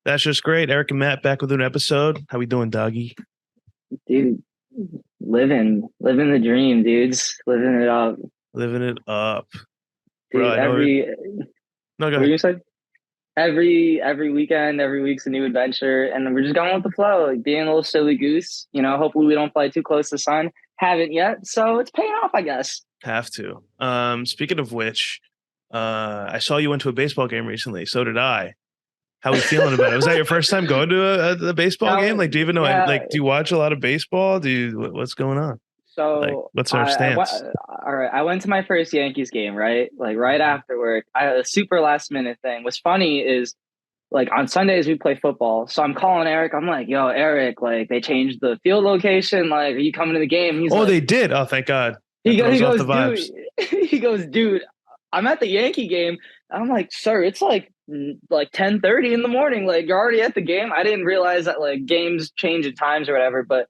That's just great. Eric and Matt back with an episode. How we doing, doggy? Dude, living the dream, dudes. Living it up. Living it up, bro. Dude, I know it. No, go what were ahead. you saying? Every weekend, every week's a new adventure, and we're just going with the flow, like being a little silly goose. Hopefully we don't fly too close to the sun. Haven't yet, so it's paying off, I guess. Have to. Speaking of which, I saw you went to a baseball game recently. So did I. How are we feeling about it? Was that your first time going to a baseball game? Like, do you even know? Yeah. Do you watch a lot of baseball? What's going on? Like, So what's our stance? all right, I went to my first Yankees game, right? Like right after work. I had a super last minute thing. What's funny is like on Sundays we play football. So I'm calling Eric. I'm like, yo, Eric, like they changed the field location. Like, are you coming to the game? He's like, they did. Oh, thank God. he That goes, he throws off goes, the vibes. dude, he goes, dude, I'm at the Yankee game. I'm like, sir, it's like 10:30 in the morning. Like you're already at the game. I didn't realize that like games change at times or whatever. But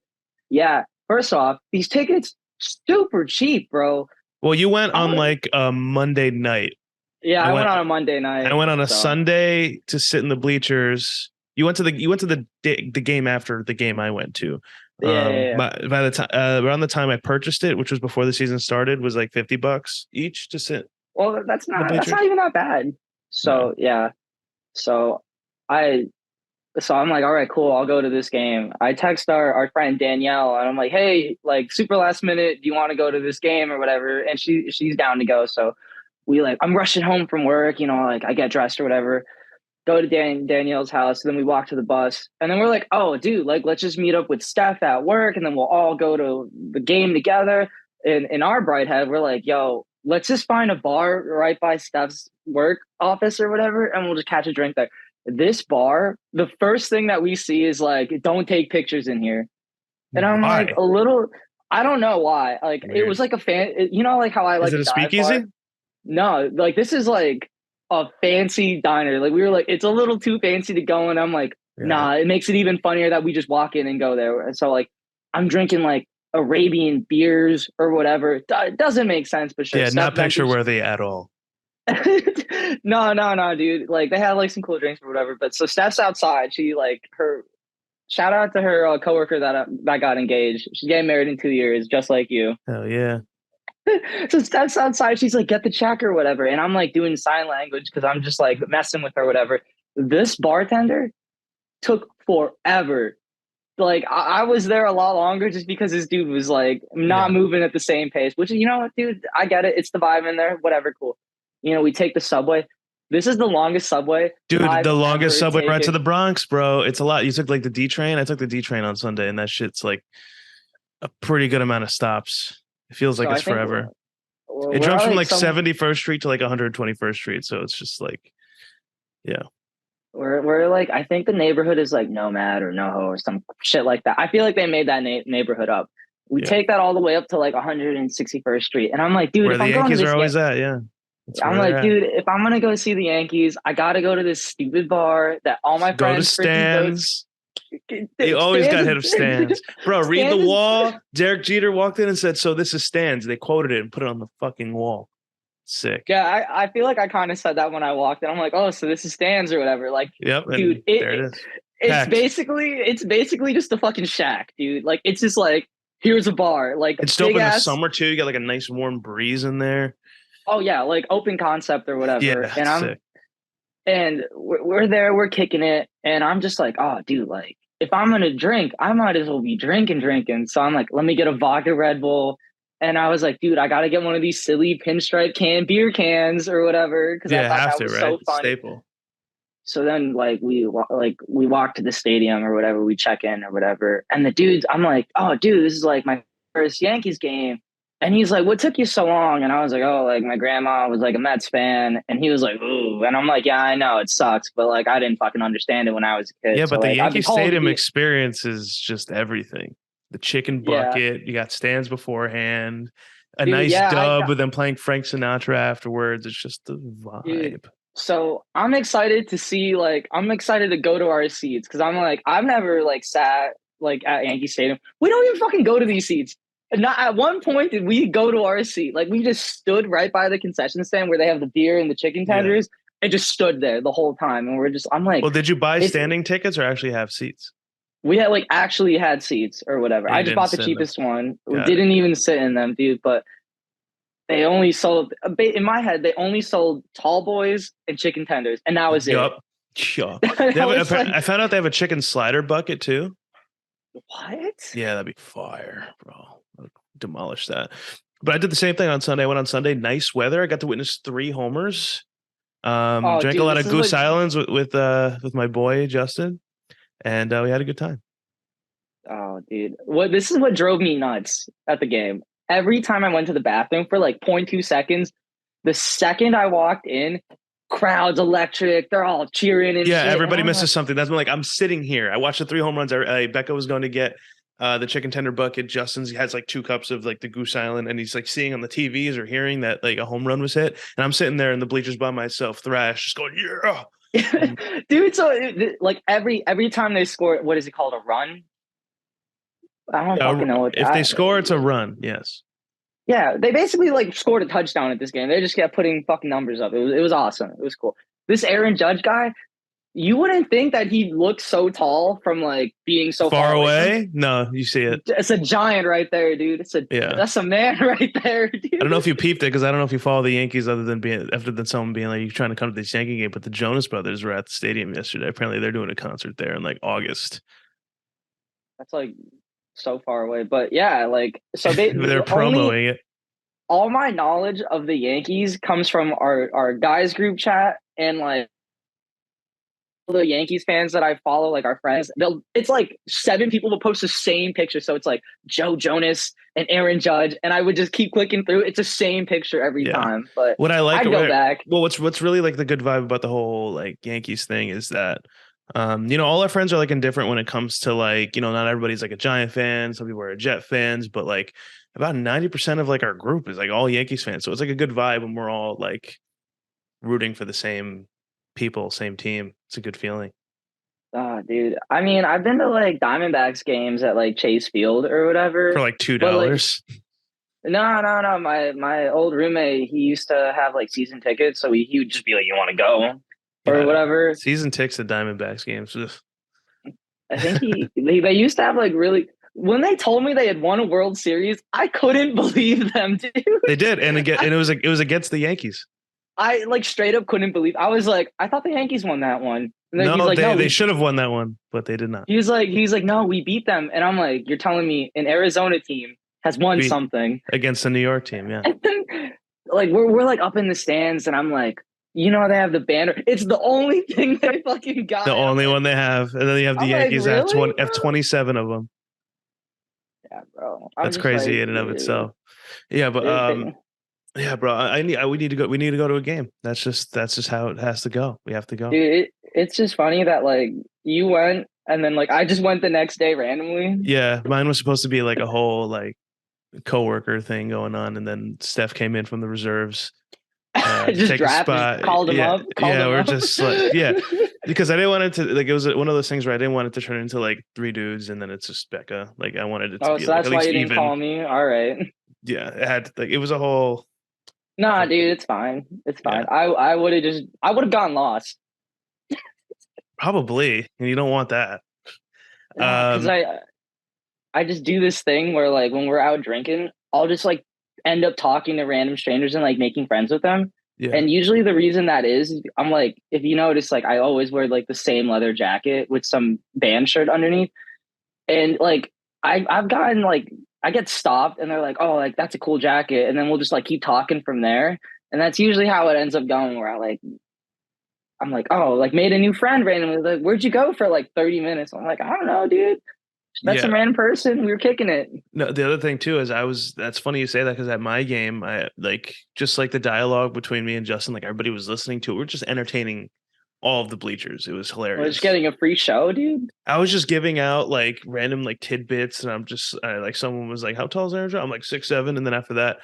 yeah, first off, these tickets super cheap, bro. Well, you went on I'm- like a Monday night. Yeah, I I went went on a Monday night. I went on a so. Sunday to sit in the bleachers. You went to the game after the game I went to. Yeah. By the time around the time I purchased it, which was before the season started, was like $50 each to sit. Well, that's in the not bleachers. even that bad. So yeah, so I so I'm like, all right, cool. I'll go to this game. I text our friend Danielle, and I'm like, hey, like super last minute, do you want to go to this game or whatever? And she's down to go. So I'm rushing home from work, like I get dressed or whatever, go to Danielle's house, and then we walk to the bus, and then we're like, oh, dude, like let's just meet up with Steph at work, and then we'll all go to the game together. In our bright head, we're like, yo, let's just find a bar right by Steph's work office or whatever, and we'll just catch a drink there. This bar, the first thing that we see is like, don't take pictures in here. And I'm Why? like, I don't know why. Like, Weird. It was like like how I like Is it a speakeasy? bar? No, like this is like a fancy diner. Like we were like, it's a little too fancy to go in. I'm like, nah, it makes it even funnier that we just walk in and go there. And so like, I'm drinking like Arabian beers or whatever. It doesn't make sense, but sure. Yeah, Steph not picture mentioned- worthy at all. No, dude. Like they had like some cool drinks or whatever. But so Steph's outside. She like her shout out to her coworker that got engaged. She's getting married in 2 years, just like you. Hell yeah. So Steph's outside. She's like, get the check or whatever. And I'm like doing sign language because I'm just like messing with her, whatever. This bartender took forever. Like I was there a lot longer just because this dude was like not moving at the same pace, which, what, dude, I get it. It's the vibe in there. Whatever. Cool. We take the subway. This is the longest subway. Dude, the longest subway taken. ride to the Bronx, bro. It's a lot. You took like the D train. I took the D train on Sunday, and that shit's like a pretty good amount of stops. It feels like it's forever. It jumps from like 71st Street to like 121st Street. So it's just like, yeah. We're like, I think the neighborhood is like Nomad or NoHo or some shit like that. I feel like they made that neighborhood up. We take that all the way up to like 161st Street. And I'm like, dude, where the Yankees are always at, yeah. I'm like, dude, if I'm gonna go see the Yankees, I gotta go to this stupid bar that all my friends go to Stan's. You always got hit of Stan's. Bro, read the wall. Derek Jeter walked in and said, so this is Stan's. They quoted it and put it on the fucking wall. Sick. Yeah, I feel like I kind of said that when I walked in. I'm like, oh, so this is Stan's or whatever. Like, yep, dude, there it is. It's basically just a fucking shack, dude. Like, it's just like, here's a bar. Like, it's dope in the summer too. You got like a nice warm breeze in there. Oh yeah, like open concept or whatever. Yeah, and we're there, we're kicking it, and I'm just like, oh, dude, like if I'm gonna drink, I might as well be drinking. So I'm like, let me get a vodka Red Bull, and I was like, dude, I gotta get one of these silly pinstripe beer cans or whatever because I thought that was so funny. Staple. So then, like we walk to the stadium or whatever, we check in or whatever, and the dudes, I'm like, oh, dude, this is like my first Yankees game. And he's like, what took you so long? And I was like, oh, like my grandma was like a Mets fan. And he was like, ooh. And I'm like, yeah, I know it sucks. But like, I didn't fucking understand it when I was a kid. Yeah, so, but the like, Yankee Stadium experience is just everything. The chicken bucket, you got stands beforehand, a nice dub with them playing Frank Sinatra afterwards. It's just the vibe. Dude. So I'm excited to see, like, I'm excited to go to our seats because I'm like, I've never like sat like at Yankee Stadium. We don't even fucking go to these seats. Not at one point did we go to our seat. Like we just stood right by the concession stand where they have the beer and the chicken tenders, and just stood there the whole time. And I'm like, well, did you buy standing tickets or actually have seats? We had like actually had seats or whatever. I just bought the cheapest one. We didn't even sit in them, dude. But they only sold, in my head, they only sold tall boys and chicken tenders, and that was it. Yup. I found out they have a chicken slider bucket too. What? Yeah, that'd be fire, bro. I'd demolish that. But I did the same thing on Sunday. I went on Sunday. Nice weather. I got to witness 3 homers. Drank a lot of Goose Islands with my boy Justin, and we had a good time. Oh, dude. This is what drove me nuts at the game. Every time I went to the bathroom for like 0.2 seconds, the second I walked in, crowd's electric. They're all cheering and shit. Everybody misses something. That's been like, I'm sitting here. I watched the 3 home runs. Becca was going to get the chicken tender bucket. Justin's has like 2 cups of like the Goose Island, and he's like seeing on the TVs or hearing that like a home run was hit. And I'm sitting there in the bleachers by myself, thrash, just going, yeah. Dude, so like every time they score, what is it called? A run? I don't fucking know what if they score, it's a run. Yes. Yeah, they basically like scored a touchdown at this game. They just kept putting fucking numbers up. It was awesome. It was cool. This Aaron Judge guy, you wouldn't think that he looks so tall from like being so far away. No, you see it. It's a giant right there, dude. That's a man right there, dude. I don't know if you peeped it because I don't know if you follow the Yankees other than someone being like, you're trying to come to this Yankee game. But the Jonas Brothers were at the stadium yesterday. Apparently, they're doing a concert there in like August. That's like so far away, but yeah, like so they're promoting it. All my knowledge of the Yankees comes from our guys group chat, and like the Yankees fans that I follow, like our friends, it's like 7 people will post the same picture. So it's like Joe Jonas and Aaron Judge, and I would just keep clicking through. It's the same picture every time. But what I like, I'd go back. Well, what's really like the good vibe about the whole like Yankees thing is that all our friends are like indifferent when it comes to like, not everybody's like a Giant fan. Some people are Jet fans, but like about 90% of like our group is like all Yankees fans. So it's like a good vibe when we're all like rooting for the same people, same team. It's a good feeling. Oh, dude. I mean, I've been to like Diamondbacks games at like Chase Field or whatever for like $2. No. My old roommate, he used to have like season tickets, so he would just be like, "You want to go?" or whatever. Season tickets at Diamondbacks games. I think they used to have like really. When they told me they had won a World Series, I couldn't believe them, dude. They did, and it was against the Yankees. I like straight up couldn't believe. I was like, I thought the Yankees won that one. And then no, they should have won that one, but they did not. He's like, no, we beat them, and I'm like, you're telling me an Arizona team has won something against the New York team, yeah. And then, like we're like up in the stands, and I'm like, they have the banner. It's the only thing they fucking got. The only one they have, and then you have the Yankees have 27 of them. Yeah, bro. That's crazy in and of itself. Yeah, but yeah, bro. We need to go. We need to go to a game. That's just how it has to go. We have to go. Dude, it's just funny that like you went, and then like I just went the next day randomly. Yeah, mine was supposed to be like a whole like coworker thing going on, and then Steph came in from the reserves. Just called him up. We're just like because I didn't want it to like it was one of those things where I didn't want it to turn into like 3 dudes and then it's just Becca. Like I wanted it to be so like, that's why you didn't call me. All right. Yeah, it had like it was a whole. Nah, dude, it's fine. It's fine. Yeah. I would have gotten lost. Probably, and you don't want that. Because I just do this thing where like when we're out drinking, I'll just like end up talking to random strangers and like making friends with them. Yeah. And usually the reason that is I'm like, if you notice, like I always wear like the same leather jacket with some band shirt underneath. And like I've gotten like I get stopped and they're like, "Oh, like that's a cool jacket." And then we'll just like keep talking from there. And that's usually how it ends up going where I'm like, "Oh, like made a new friend randomly. Like, where'd you go for like 30 minutes?" I'm like, "I don't know, dude. That's some random person. We were kicking it." No, the other thing too is that's funny you say that because at my game, I like just like the dialogue between me and Justin, like everybody was listening to it. We're just entertaining all of the bleachers. It was hilarious. We're just getting a free show, dude. I was just giving out like random like tidbits, and I'm just like someone was like, "How tall is Aaron Judge?" I'm like 6'7", and then after that,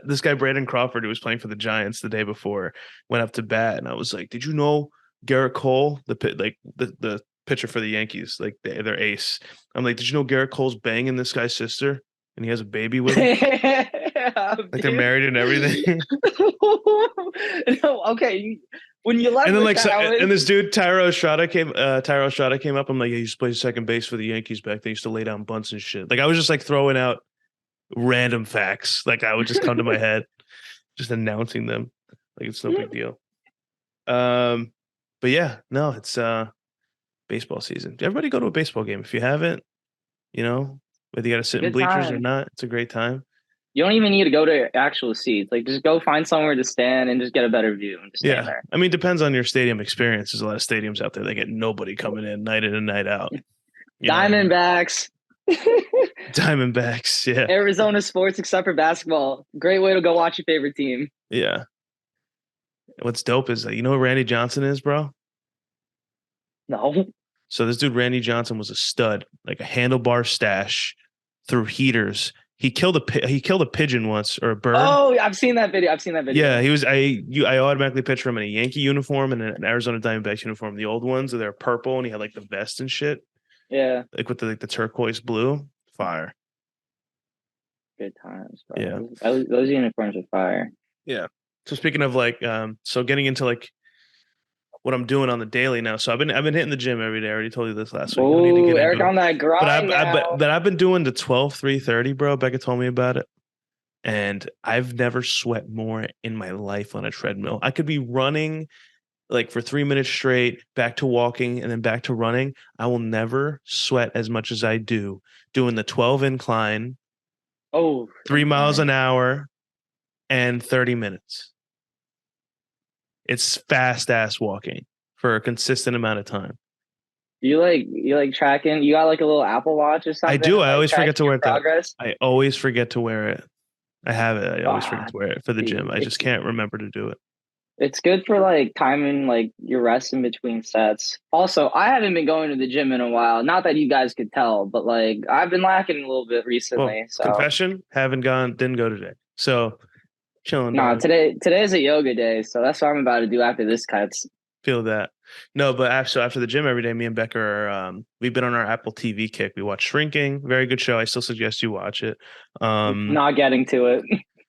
this guy Brandon Crawford, who was playing for the Giants the day before, went up to bat, and I was like, "Did you know Garrett Cole, the pitcher for the Yankees, like their ace?" I'm like, "Did you know Garrett Cole's banging this guy's sister, and he has a baby with him?" Yeah, like they're married and everything. No, okay. When you left, and then and this dude Tyro Estrada came. Tyro Estrada came up. I'm like, yeah, he used to play second base for the Yankees back. They used to lay down bunts and shit. Like I was just like throwing out random facts. Like I would just come to my head, just announcing them. Like it's no big deal. But yeah, no, it's baseball season. Everybody go to a baseball game if you haven't. You know, whether you got to sit in bleachers or not, it's a great time. You don't even need to go to actual seats. Like, just go find somewhere to stand and just get a better view and just stand there. I mean, it depends on your stadium experience. There's a lot of stadiums out there that get nobody coming in and night out. Diamondbacks. Diamondbacks, yeah. Arizona sports except for basketball. Great way to go watch your favorite team. Yeah. What's dope is that you know who Randy Johnson is, bro? No. So this dude, Randy Johnson, was a stud, like a handlebar stash through heaters. He killed a pigeon once or a bird. Oh, I've seen that video. Yeah, he was. I automatically picture him in a Yankee uniform and an Arizona Diamondbacks uniform. The old ones, they're purple, and he had like the vest and shit. Yeah, like with the turquoise blue. Fire. Good times, bro. Yeah, those uniforms are fire. Yeah. So speaking of like, so getting into like what I'm doing on the daily now. So I've been hitting the gym every day. I already told you this last week. Oh, Eric on that grind. But I've been doing the 12-3-30, bro. Becca told me about it. And I've never sweat more in my life on a treadmill. I could be running like for 3 minutes straight, back to walking, and then back to running. I will never sweat as much as I do doing the 12 incline. 3 miles an hour and 30 minutes. It's fast ass walking for a consistent amount of time. You like tracking? You got like a little Apple Watch or something? I do. I always forget to wear progress. I always forget to wear it. I have it. I always forget to wear it for the gym. I just can't remember to do it. It's good for like timing like your rest in between sets. Also, I haven't been going to the gym in a while. Not that you guys could tell, but like I've been lacking a little bit recently. So confession, didn't go today. So chilling. No, today's a yoga day, so that's what I'm about to do after this cuts. Feel that. No, but after the gym every day, me and Becca are we've been on our Apple TV kick. We watch Shrinking, very good show. I still suggest you watch it. Not getting to it.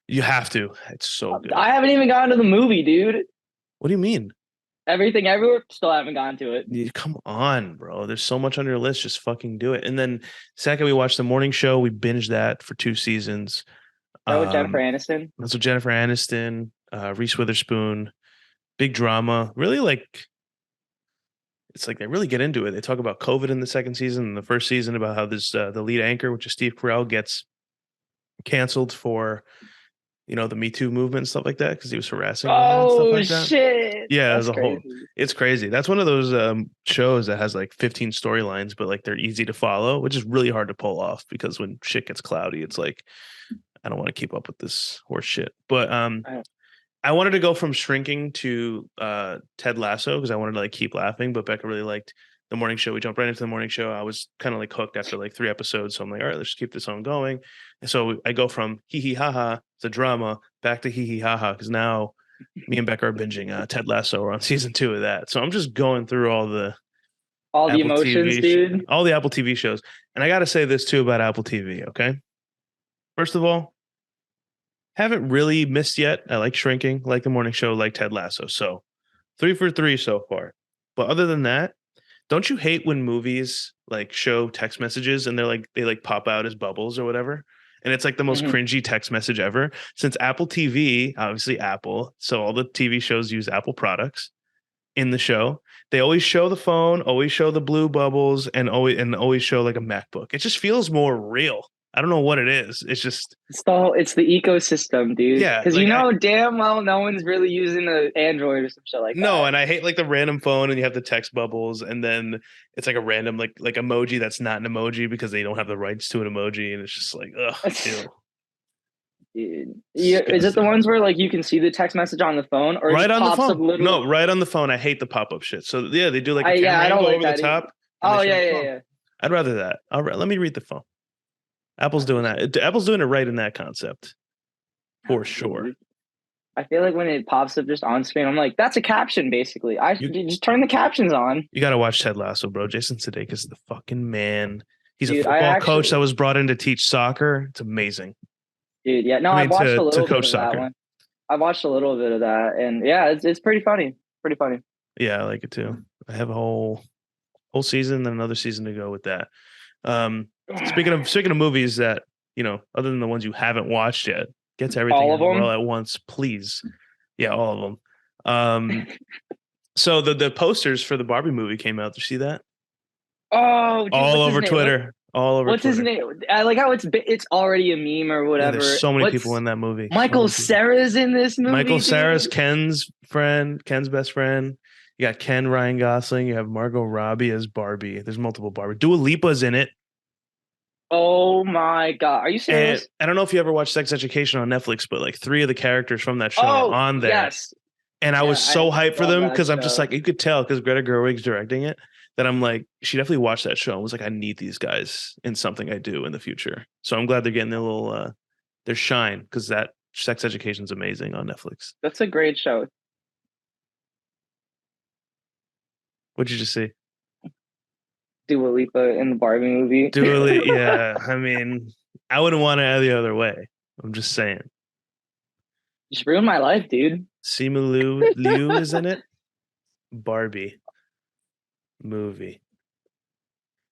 You have to. It's so good. I haven't even gotten to the movie, dude. What do you mean? Everything Everywhere, still haven't gotten to it. Come on, bro. There's so much on your list. Just fucking do it. And then second, we watched The Morning Show. We binged that for 2 seasons. With Jennifer Aniston? That's with Jennifer Aniston, Reese Witherspoon. Big drama. Really like, it's like they really get into it. They talk about COVID in the second season and the first season about how this the lead anchor, which is Steve Carell, gets canceled for the Me Too movement and stuff like that because he was harassing women and stuff like that. Shit. Yeah, as a whole, it's crazy. That's one of those shows that has like 15 storylines, but like they're easy to follow, which is really hard to pull off because when shit gets cloudy, it's like I don't want to keep up with this horse shit. But I wanted to go from Shrinking to Ted Lasso because I wanted to like keep laughing, but Becca really liked The Morning Show. We jumped right into The Morning Show. I was kind of like hooked after like 3 episodes. So I'm like, all right, let's keep this on going. And so I go from hee hee ha ha to drama back to hee hee ha ha because now me and Becca are binging Ted Lasso. We're on season 2 of that. So I'm just going through all the emotions, dude. All the Apple TV shows. And I got to say this too about Apple TV, okay? First of all, haven't really missed yet. I like Shrinking, like The Morning Show, like Ted Lasso. So 3 for 3 so far. But other than that, don't you hate when movies like show text messages and they like pop out as bubbles or whatever? And it's like the most cringy text message ever. Since Apple TV, obviously Apple, so all the TV shows use Apple products in the show. They always show the phone, always show the blue bubbles, and always show like a MacBook. It just feels more real. I don't know what it is. It's just it's the ecosystem, dude. Yeah, because like, damn well no one's really using an Android or some shit like that. No, and I hate like the random phone and you have the text bubbles, and then it's like a random like emoji that's not an emoji because they don't have the rights to an emoji, and it's just like ugh. Dude. Yeah, is it the ones where like you can see the text message on the phone or right on the phone? No, right on the phone. I hate the pop-up shit. So yeah, they do like a camera angle over the top. Oh yeah. I'd rather that. Let me read the phone. Apple's doing that. Apple's doing it right in that concept, for sure. I feel like when it pops up just on screen, I'm like, that's a caption, basically. You just turn the captions on. You got to watch Ted Lasso, bro. Jason Sudeikis is the fucking man. He's a football coach that was brought in to teach soccer. It's amazing. Dude, yeah. No, I I've mean, watched a to little bit coach of that soccer. one. I've watched a little bit of that, and yeah, it's pretty funny. Pretty funny. Yeah, I like it too. I have a whole season, then another season to go with that. Speaking of movies that other than the ones you haven't watched yet, gets everything All of in well them. at once, please. Yeah, all of them. So the posters for the Barbie movie came out. Did you see that? Oh, dude, All what's his over name? Twitter. All over What's his Twitter. name? I like how it's already a meme or Yeah, there's whatever. so many people What's in that movie. So Michael many people. Cera's in this Michael movie, Cera's dude? Ken's friend, Ken's best friend. You got Ken Ryan Gosling. You have Margot Robbie as Barbie. There's multiple Barbie. Dua Lipa's in it. Oh my God. Are you And serious? I don't know if you ever watched Sex Education on Netflix, but like three of the characters from that show are Oh, on there. yes. And I Yeah, was I so hyped for love them that because I'm just show. like, you could tell because Greta Gerwig's directing it that I'm like, she definitely watched that show and was like, I need these guys in something I do in the future. So I'm glad they're getting their little their shine because that Sex Education's amazing on Netflix. That's a great show. What'd you just see? Dua Lipa in the Barbie movie. Dually, yeah. I mean, I wouldn't want it any other way. I'm just saying. Just ruined my life, dude. Simu Liu is in it. Barbie movie.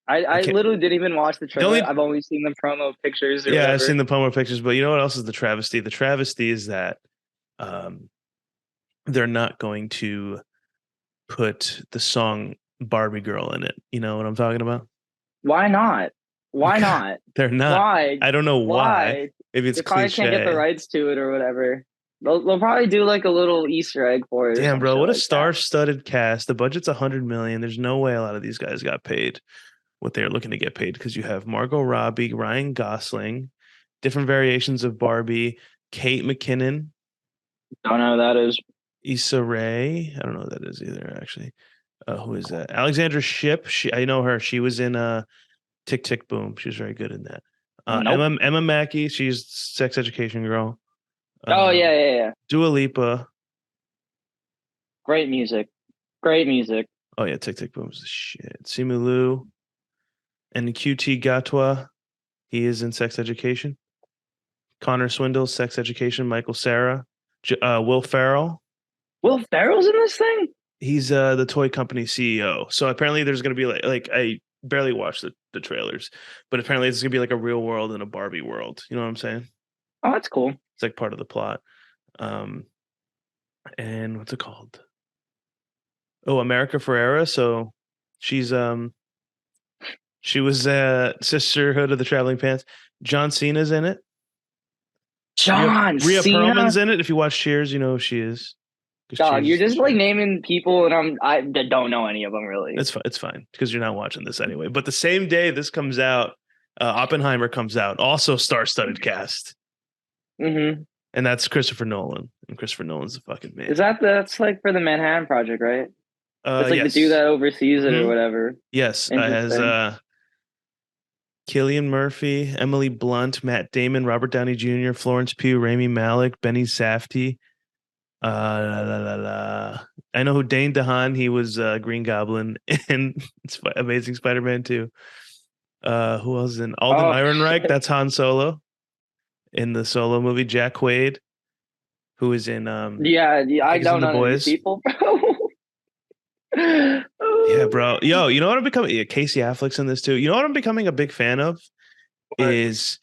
I I can't. literally didn't even watch the The trailer. only I've only seen the promo pictures or Yeah, I've whatever. seen the promo pictures, but you know what else is the travesty? The travesty is that um, they're not going to put the song Barbie Girl in it. You know what I'm talking about? Why not? Why Because not? they're not. Why? I don't know why. Why? If it's They probably can't get the cliche. rights to it or whatever. They'll probably do like a little Easter egg for it or Damn, some bro, shit what a like that. star-studded cast. The budget's 100 million. There's no way a lot of these guys got paid what they're looking to get paid because you have Margot Robbie, Ryan Gosling, different variations of Barbie, Kate McKinnon, Don't know who that is. Issa Rae. I don't know who that is either, actually. Who is that? Alexandra Shipp. I know her. She was in Tick Tick Boom. She was very good in that. Nope. Emma Mackey. She's Sex Education girl. Oh yeah, yeah, yeah. Dua Lipa. Great music. Great music. Oh yeah, Tick Tick Boom's the shit. Simu Liu and QT Gatwa. He is in Sex Education. Connor Swindle, Sex Education. Michael Cera. Will Ferrell. Will Ferrell's in this thing? He's the toy company CEO. So apparently there's going to be like I barely watched the trailers, but apparently it's going to be like a real world and a Barbie world. You know what I'm saying? Oh, that's cool. It's like part of the plot. Um, and what's it called? Oh, America Ferrera. So she's she was Sisterhood of the Traveling Pants. John Cena's in it. John Rhea Cena. Perlman's in it. If you watch Cheers, you know who she is. Dog, you're just like naming people, and I don't know any of them really. It's fine. It's fine because you're not watching this anyway. But the same day this comes out, Oppenheimer comes out, also star-studded cast, Mm-hmm. and that's Christopher Nolan. And Christopher Nolan's the fucking man. Is that's like for the Manhattan Project, right? It's like Yes. the dude that oversees it or whatever. Yes, has Cillian Murphy, Emily Blunt, Matt Damon, Robert Downey Jr., Florence Pugh, Rami Malek, Benny Safdie. I know who Dane DeHaan. He was Green Goblin in Amazing Spider-Man 2. Who else is in Alden Ehrenreich? That's Han Solo in the Solo movie. Jack Quaid, who is in yeah, I don't know these people, yeah, bro. Yo, you know what I'm becoming? Yeah, Casey Affleck's in this too. You know what I'm becoming a big fan of is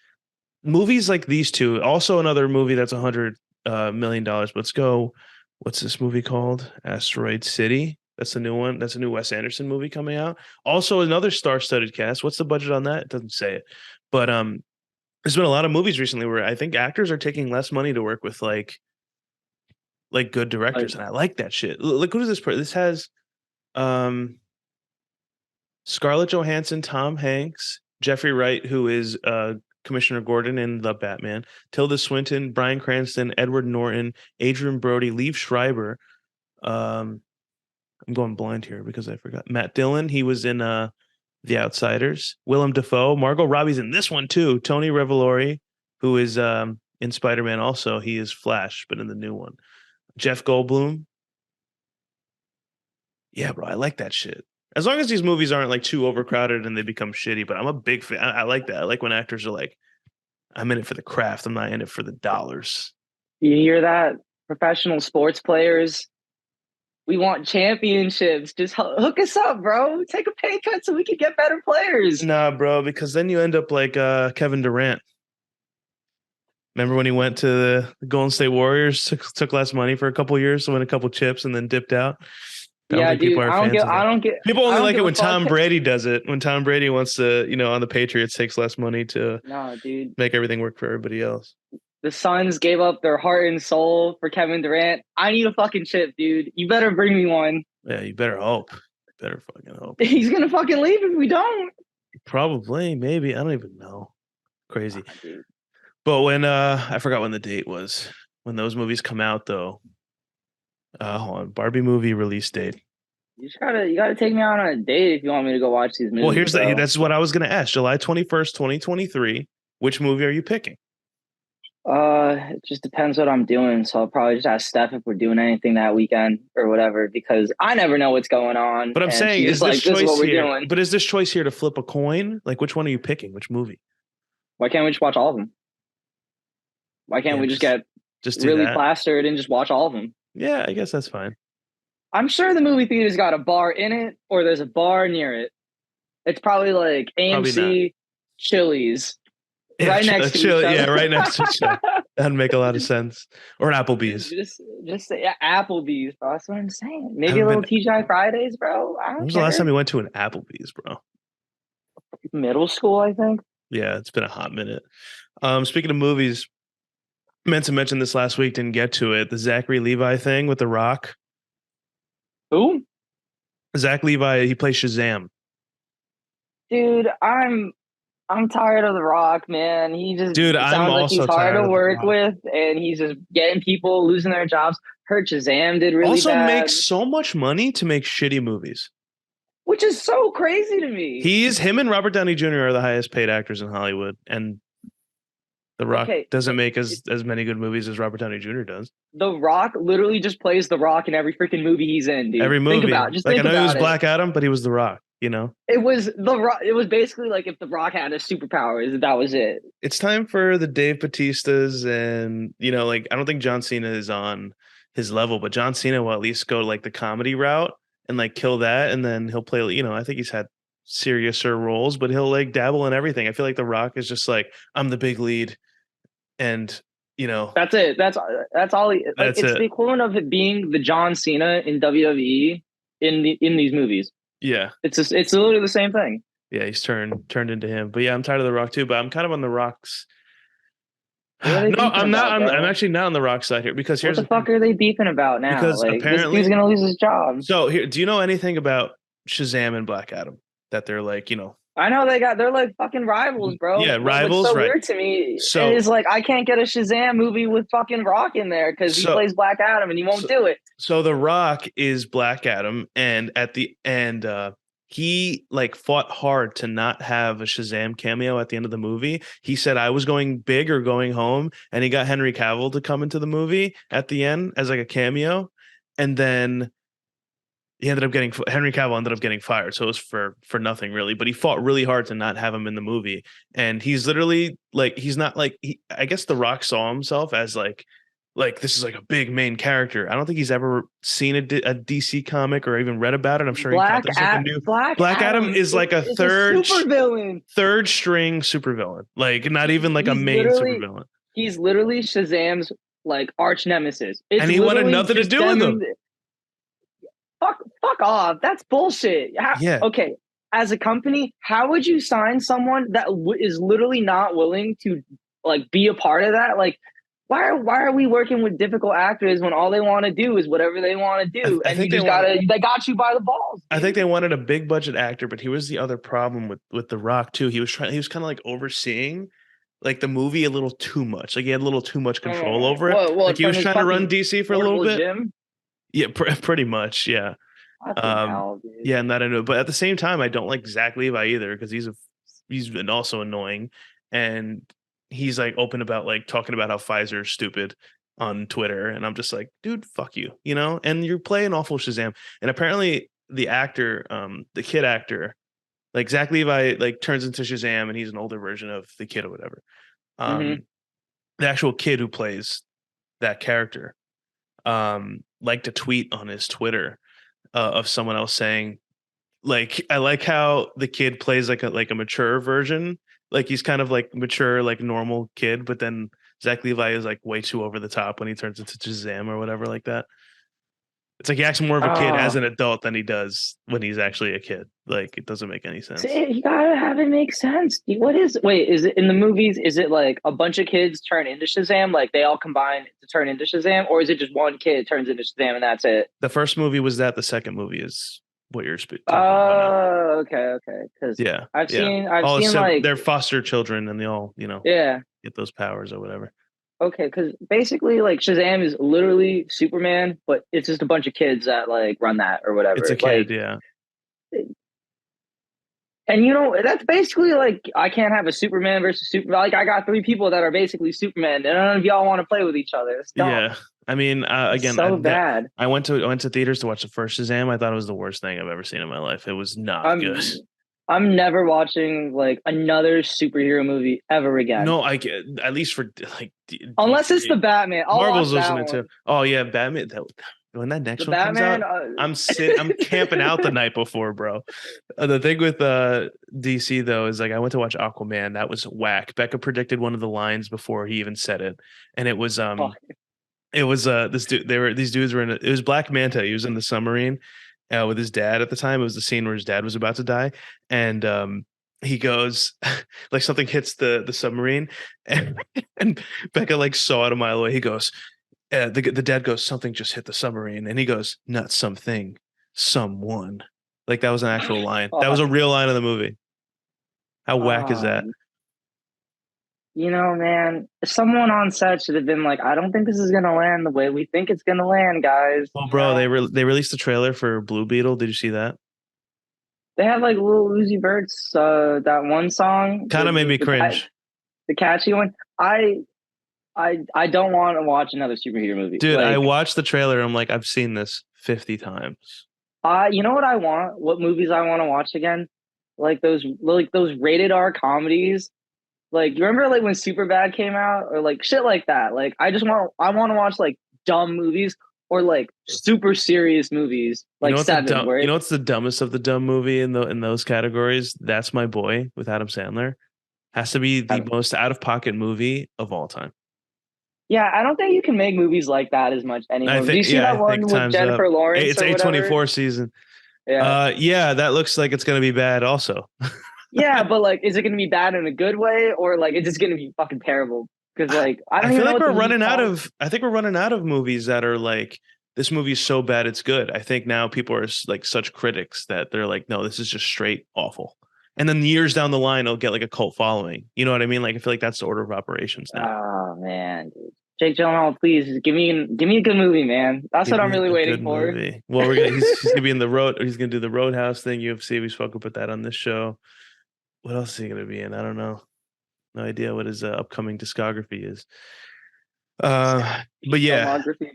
movies like these two. Also, another movie that's $100 million. Let's go. What's this movie called? Asteroid City. That's the new one. That's a new Wes Anderson movie coming out. Also, another star-studded cast. What's the budget on that? It doesn't say it. But there's been a lot of movies recently where I think actors are taking less money to work with like good directors, and I like that shit. Look, who is this? This has Scarlett Johansson, Tom Hanks, Jeffrey Wright, who is Commissioner Gordon in The Batman, Tilda Swinton, Bryan Cranston, Edward Norton, Adrian Brody, Liev Schreiber. I'm going blind here because I forgot. Matt Dillon, he was in The Outsiders. Willem Dafoe, Margot Robbie's in this one too. Tony Revolori, who is in Spider-Man also. He is Flash, but in the new one. Jeff Goldblum. Yeah, bro, I like that shit. As long as these movies aren't like too overcrowded and they become shitty, but I'm a big fan. I like that. I like when actors are like I'm in it for the craft. I'm not in it for the dollars. You hear that? Professional sports players, we want championships. Just hook us up, bro. Take a pay cut so we can get better players. Nah, bro, because then you end up like Kevin Durant. Remember when he went to the Golden State Warriors, took less money for a couple of years, win a couple chips, and then dipped out? Yeah, dude. I don't get. People only like it when Tom Brady does it. When Tom Brady wants to, on the Patriots, takes less money to dude, make everything work for everybody else. The Suns gave up their heart and soul for Kevin Durant. I need a fucking chip, dude. You better bring me one. Yeah, you better hope. Better fucking hope. He's gonna fucking leave if we don't. Probably, maybe. I don't even know. Crazy. But when I forgot when the date was. When those movies come out, though. Hold on. Barbie movie release date. You gotta take me out on a date if you want me to go watch these movies. Well, that's what I was gonna ask. July 21st, 2023. Which movie are you picking? It just depends what I'm doing. So I'll probably just ask Steph if we're doing anything that weekend or whatever, because I never know what's going on. But I'm saying, is this choice here? But is this choice here to flip a coin? Like, which one are you picking? Which movie? Why can't we just watch all of them? Why can't we just get really plastered and just watch all of them? Yeah, I guess that's fine. I'm sure the movie theater's got a bar in it, or there's a bar near it. It's probably like AMC, Chili's. Yeah, right next to each other. Yeah, right next to each other. That'd make a lot of sense. Or an Applebee's. Just say Applebee's, bro. That's what I'm saying. Maybe a little TGI Fridays, bro. When was the last time you went to an Applebee's, bro? Middle school, I think. Yeah, it's been a hot minute. Speaking of movies, meant to mention this last week, didn't get to it. The Zachary Levi thing with The Rock. Who? Zach Levi, he plays Shazam. Dude, I'm tired of The Rock, man. He just sounds like he's hard to work with, and he's just getting people losing their jobs. Shazam did really also bad. Makes so much money to make shitty movies, which is so crazy to me. Him and Robert Downey Jr. are the highest paid actors in Hollywood, and The Rock doesn't make as many good movies as Robert Downey Jr. does. The Rock literally just plays The Rock in every freaking movie he's in, dude. Every movie. I know he was Black Adam, but he was The Rock. It was The Rock. It was basically like if The Rock had a superpower, that was it. It's time for the Dave Bautistas, and I don't think John Cena is on his level, but John Cena will at least go like the comedy route and like kill that, and then he'll play. I think he's had seriouser roles, but he'll like dabble in everything. I feel like The Rock is just like, I'm the big lead, and that's it. That's all. It's the equivalent of it being the John Cena in WWE in these movies. Yeah, it's literally the same thing. Yeah, he's turned into him. But yeah, I'm tired of The Rock too. But I'm kind of on The Rock's. No, I'm not. I'm actually not on The Rock side here, because here's what the fuck are they beefing about now? Because apparently this dude's gonna lose his job. So here, do you know anything about Shazam and Black Adam? That they're like, I know they're like fucking rivals, bro. Yeah, rivals. What's so right. weird to me is like I can't get a Shazam movie with fucking Rock in there because he plays Black Adam and he won't do it. So The Rock is Black Adam, and at the end, he like fought hard to not have a Shazam cameo at the end of the movie. He said I was going big or going home, and he got Henry Cavill to come into the movie at the end as like a cameo, and then Henry Cavill ended up getting fired. So it was for nothing really, but he fought really hard to not have him in the movie. And he's literally like, he's not like, I guess The Rock saw himself as like this is like a big main character. I don't think he's ever seen a DC comic or even read about it. I'm sure Black Adam is like a third supervillain, third string supervillain, like not even like a main supervillain. He's literally Shazam's like arch nemesis. And he wanted nothing to do with him. Fuck off. That's bullshit. Yeah. Okay. As a company, how would you sign someone that is literally not willing to like be a part of that? Like, why are we working with difficult actors when all they want to do is whatever they want to do? And they got you by the balls. Dude. I think they wanted a big budget actor, but he was the other problem with The Rock too. He was kind of like overseeing like the movie a little too much. Like he had a little too much control over it. Well, like he was trying to run DC for a little bit. Gym? Yeah, pretty much. Yeah. Yeah, and that I know. But at the same time, I don't like Zach Levi either, because he's been also annoying, and he's like open about like talking about how Pfizer is stupid on Twitter, and I'm just like, dude, fuck you, and you're playing awful Shazam. And apparently the actor, the kid actor, like Zach Levi, like turns into Shazam, and he's an older version of the kid or whatever. Mm-hmm. The actual kid who plays that character liked a tweet on his Twitter of someone else saying, like, I like how the kid plays like a mature version, like he's kind of like mature, like normal kid, but then Zach Levi is like way too over the top when he turns into Shazam or whatever like that. It's like he acts more of a kid as Oh, an adult than he does when he's actually a kid. Like it doesn't make any sense. see, you gotta have it make sense. Wait, is it in the movies? Is it like a bunch of kids turn into Shazam? Like they all combine to turn into Shazam? Or is it just one kid turns into Shazam and that's it? The first movie was that. The second movie is what you're talking about now. Oh, okay. Because Yeah, I've yeah. seen, I've All seen seven, like, they're foster children, and they all, yeah, get those powers or whatever. okay. Because basically, like Shazam is literally Superman, but it's just a bunch of kids that like run that or It's whatever. a kid, Like, yeah. and that's basically like I can't have a Superman versus Super. Like I got three people that are basically Superman, and none of y'all want to play with each other. It's dumb. Yeah, I mean, It's again, so bad. I went to theaters to watch the first Shazam. I thought it was the worst thing I've ever seen in my life. It was not good. I'm I'm never watching like another superhero movie ever again, No, I get at least for like unless it's the DC. Batman. I'll watch Marvel's losing that it too. one. Oh yeah, Batman. When that The next one comes Batman. out, I'm camping out the night before, bro. The thing with DC though is like I went to watch Aquaman. That was whack. Becca predicted one of the lines before he even said it, and Fuck. it was this dude. These dudes were in it was Black Manta. He was in the submarine with his dad at the time. It was the scene where his dad was about to die, and he goes like something hits the submarine, and and Becca like saw it a mile away. He goes, the dad goes, something just hit the submarine, and he goes, not something, someone. Like that was an actual line. That was Fuck. a real line of the movie. How whack is that? Um, man, someone on set should have been like, I don't think this is gonna land the way we think it's gonna land, guys. Well, bro, they released the trailer for Blue Beetle. Did you see that? They had like Lil Uzi Vert's that one song, Kind of made me cringe. the catchy one. I don't want to watch another superhero movie. Dude, I Like, watched the trailer. I'm like, I've seen this 50 times. you know what I want? What movies I want to watch again? Like those rated R comedies. Like, you remember like when Superbad came out or like shit like that? Like, I want to watch like dumb movies or like super serious movies, You know like what's the Seven, dumb? where You know what's the dumbest of the dumb movie in those categories? That's My Boy with Adam Sandler. Has to be the most out of pocket movie of all time. yeah, I don't think you can make movies like that as much I anymore. Do you think, see yeah, that I think one with time's up. Jennifer Lawrence It's or whatever? A24 season. Yeah. Yeah, that looks like it's gonna be bad. Also, Yeah, but like, is it going to be bad in a good way or like it's just going to be fucking terrible? Because like, I I don't feel even know like what the we're movie's running out called. of. I think we're running out of movies that are like this movie's so bad it's good. I think now people are like such critics that they're like, no, this is just straight awful. And then years down the line, it'll get like a cult following. You know what I mean? Like I feel like that's the order of operations now. Oh man, dude. Jake Gyllenhaal, please give me a good movie, man. That's Give what I'm me really a waiting good for. movie. Well, he's gonna be in the road. He's gonna do the Roadhouse thing. UFC. We spoke about that on this show. What else is he gonna be in? I don't know. No idea what his upcoming discography is. But yeah, Filmography.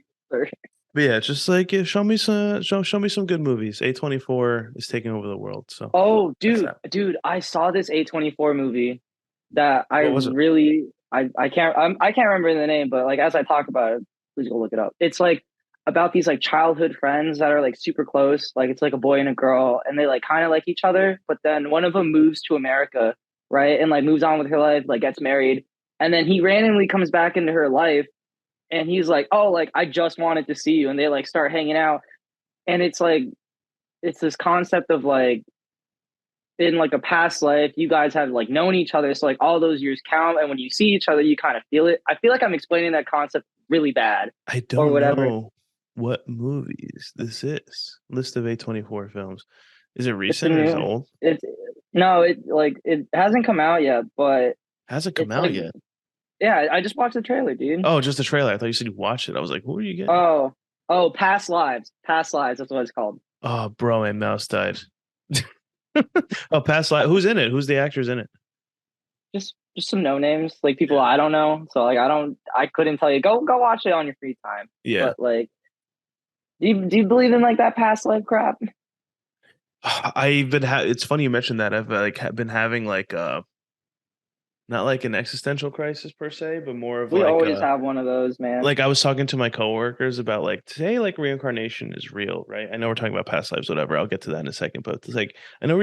but yeah, just like show me some good movies. A24 is taking over the world. So Oh, that's dude, that. I saw this A24 movie that I What was it? really I can't remember the name, but like as I talk about it, please go look it up. It's like about these like childhood friends that are like super close. Like it's like a boy and a girl, and they like kind of like each other. But then one of them moves to America, right, and like moves on with her life, like gets married, and then he randomly comes back into her life, and he's like, "Oh, like I just wanted to see you," and they like start hanging out, and it's this concept of like in like a past life, you guys have like known each other, so like all those years count, and when you see each other, you kind of feel it. I feel like I'm explaining that concept really bad I or don't whatever. know what movies this is. List of A24 films. Is it It's a recent or is it new. old? It's no, it hasn't come out yet, but Hasn't come it's out like yet. yeah, I just watched the trailer, dude. Oh, just the trailer. I thought you said you watched it. I was like, who are you getting? Oh, past lives, past lives. That's what it's called. Oh, bro, and mouse died. Oh, past life. Who's in it? Who's the actors in it? Just some no names, like people I don't know. So like I couldn't tell you. Go watch it on your free time. Yeah. But like, do you believe in like that past life crap? I've been it's funny you mentioned that. I've like been having like not like an existential crisis per se, but more of we like always have one of those, man. like I was talking to my coworkers about like say like reincarnation is real, right? I know we're talking about past lives, whatever. I'll get to that in a second, but it's like I know